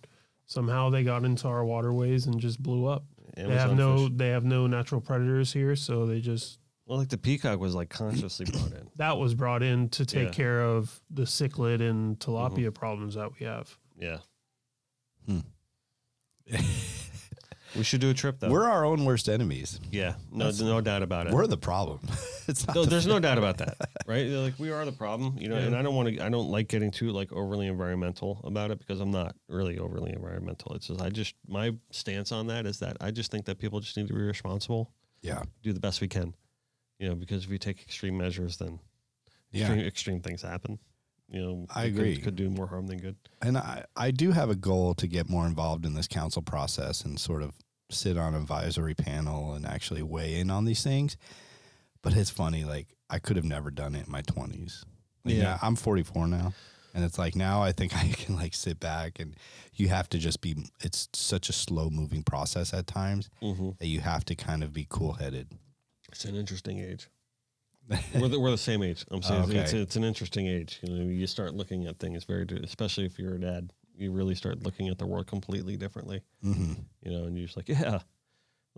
somehow they got into our waterways and just blew up. Amazon They have fish. no natural predators here, so they just Well, like the peacock was like consciously brought in. that was brought in to take Yeah. care of the cichlid and tilapia problems that we have. Yeah. Hmm. We should do a trip though. We're our own worst enemies. Yeah, no doubt about it. We're the problem. It's not. No, the there's no doubt about that, right? Like we are the problem, And I don't like getting too like overly environmental about it because I'm not really overly environmental. It's just my stance on that is that I just think that people just need to be responsible, Yeah. do the best we can, because if we take extreme measures, then Yeah. extreme things happen. I it agree. Could do more harm than good. And I do have a goal to get more involved in this council process and sort of sit on an advisory panel and actually weigh in on these things. But it's funny, like I could have never done it in my 20s. Yeah. I'm 44 now. And it's like now I think I can like sit back and you have to just it's such a slow moving process at times that you have to kind of be cool headed. It's an interesting age. We're the same age. I'm saying Okay. it's an interesting age. You start looking at things especially if you're a dad. You really start looking at the world completely differently. Mm-hmm. And you're just like, yeah,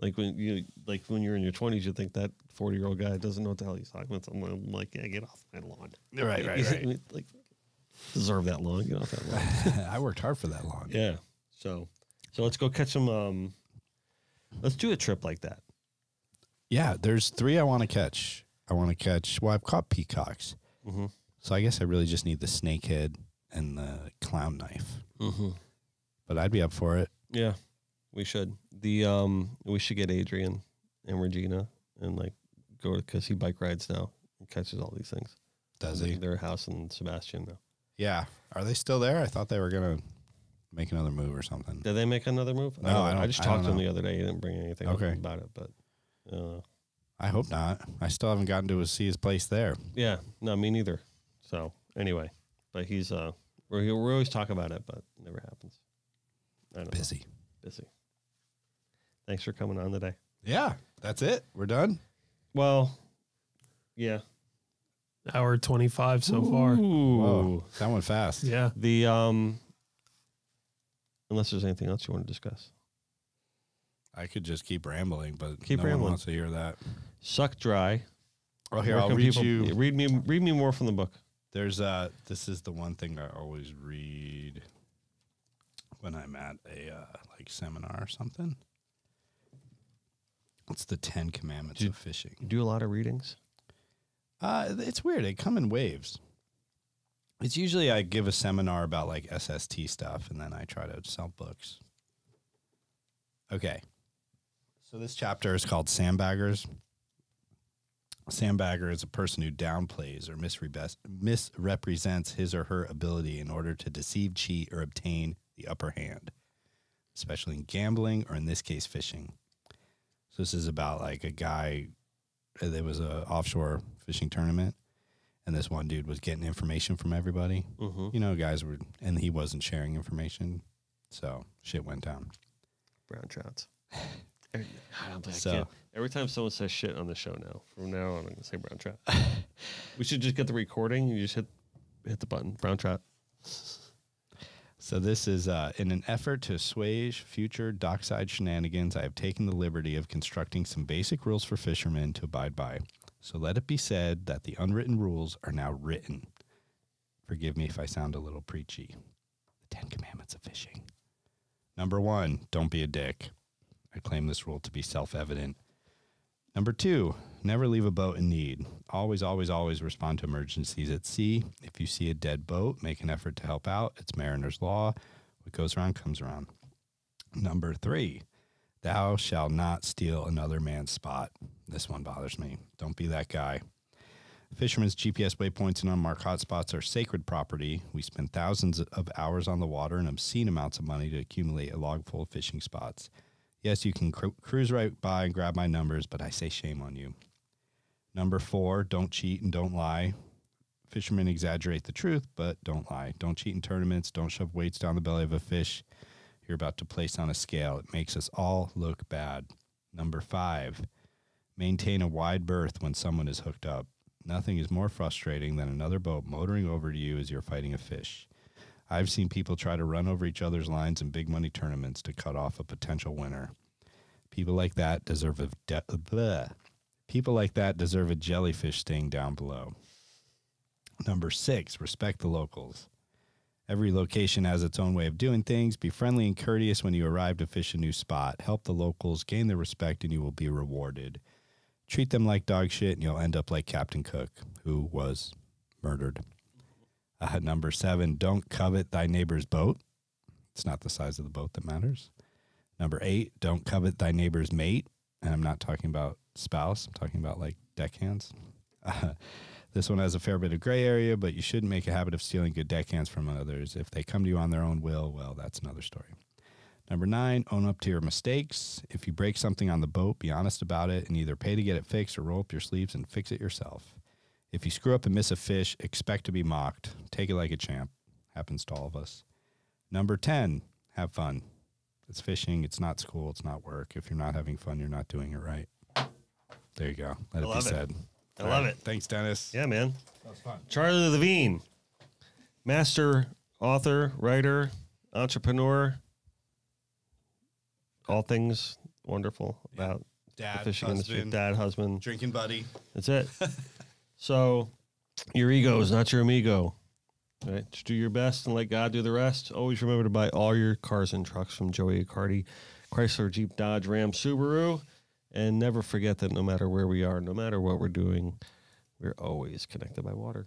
like when you're in your 20s, you think that 40-year-old guy doesn't know what the hell he's talking about. I'm like, yeah, get off my lawn. Right. Like, deserve that lawn. Get off that lawn. I worked hard for that long. Yeah. So let's go catch some. Let's do a trip like that. Yeah, there's 3 I want to catch. I've caught peacocks. Mm-hmm. So I guess I really just need the snakehead and the clown knife. Mm-hmm. But I'd be up for it. Yeah, we should. We should get Adrian and Regina and like go because he bike rides now and catches all these things. Does he? Their house in Sebastian now. Yeah. Are they still there? I thought they were going to make another move or something. Did they make another move? No, I just talked to him know. the other day. He didn't bring anything up Okay. about it, but I hope not. I still haven't gotten to see his place there. yeah, no, me neither. So anyway, but he's we always talk about it, but it never happens. I don't know. Busy. Thanks for coming on today. Yeah, that's it. We're done. Well, yeah. Hour 25 so far. Whoa, that went fast. Yeah. The unless there's anything else you want to discuss. I could just keep rambling, but Keep no one rambling. wants to hear that. Suck dry. Oh, here, Where I'll can read people- you. Read me more from the book. There's this is the one thing I always read when I'm at a like seminar or something. It's the 10 Commandments of fishing. You do a lot of readings. It's weird. They come in waves. It's usually I give a seminar about like SST stuff, and then I try to sell books. Okay. So this chapter is called Sandbaggers. A sandbagger is a person who downplays or misrepresents his or her ability in order to deceive, cheat, or obtain the upper hand, especially in gambling or in this case, fishing. So this is about like a guy, there was an offshore fishing tournament, and this one dude was getting information from everybody. Mm-hmm. You know, guys were, and he wasn't sharing information, so shit went down. Brown trouts. I So- can't. Every time someone says shit on the show now, from now on, I'm going to say brown trout. We should just get the recording. You just hit the button, brown trout. So this is in an effort to assuage future dockside shenanigans, I have taken the liberty of constructing some basic rules for fishermen to abide by. So let it be said that the unwritten rules are now written. Forgive me if I sound a little preachy. The 10 Commandments of fishing. Number 1, don't be a dick. I claim this rule to be self-evident. Number 2, never leave a boat in need. Always, always, always respond to emergencies at sea. If you see a dead boat, make an effort to help out. It's mariner's law. What goes around comes around. Number 3, thou shalt not steal another man's spot. This one bothers me. Don't be that guy. Fishermen's GPS waypoints and unmarked hotspots are sacred property. We spend thousands of hours on the water and obscene amounts of money to accumulate a log full of fishing spots. Yes, you can cruise right by and grab my numbers, but I say shame on you. Number 4, don't cheat and don't lie. Fishermen exaggerate the truth, but don't lie. Don't cheat in tournaments. Don't shove weights down the belly of a fish you're about to place on a scale. It makes us all look bad. Number 5, maintain a wide berth when someone is hooked up. Nothing is more frustrating than another boat motoring over to you as you're fighting a fish. I've seen people try to run over each other's lines in big money tournaments to cut off a potential winner. People like that deserve a jellyfish sting down below. Number 6, respect the locals. Every location has its own way of doing things. Be friendly and courteous when you arrive to fish a new spot. Help the locals, gain their respect, and you will be rewarded. Treat them like dog shit, and you'll end up like Captain Cook, who was murdered. Number 7, don't covet thy neighbor's boat. It's not the size of the boat that matters. Number 8, don't covet thy neighbor's mate. And I'm not talking about spouse. I'm talking about like deckhands. This one has a fair bit of gray area, but you shouldn't make a habit of stealing good deckhands from others. If they come to you on their own will, well, that's another story. Number 9, own up to your mistakes. If you break something on the boat, be honest about it and either pay to get it fixed or roll up your sleeves and fix it yourself. If you screw up and miss a fish, expect to be mocked. Take it like a champ. Happens to all of us. Number 10, have fun. It's fishing. It's not school. It's not work. If you're not having fun, you're not doing it right. There you go. Let it be said. I love it. Thanks, Dennis. Yeah, man. That was fun. Charlie Levine, master author, writer, entrepreneur, all things wonderful about Dad, the fishing industry. Dad, husband. Drinking buddy. That's it. So your ego is not your amigo. Right? Just do your best and let God do the rest. Always remember to buy all your cars and trucks from Joey Accardi, Chrysler, Jeep, Dodge, Ram, Subaru. And never forget that no matter where we are, no matter what we're doing, we're always connected by water.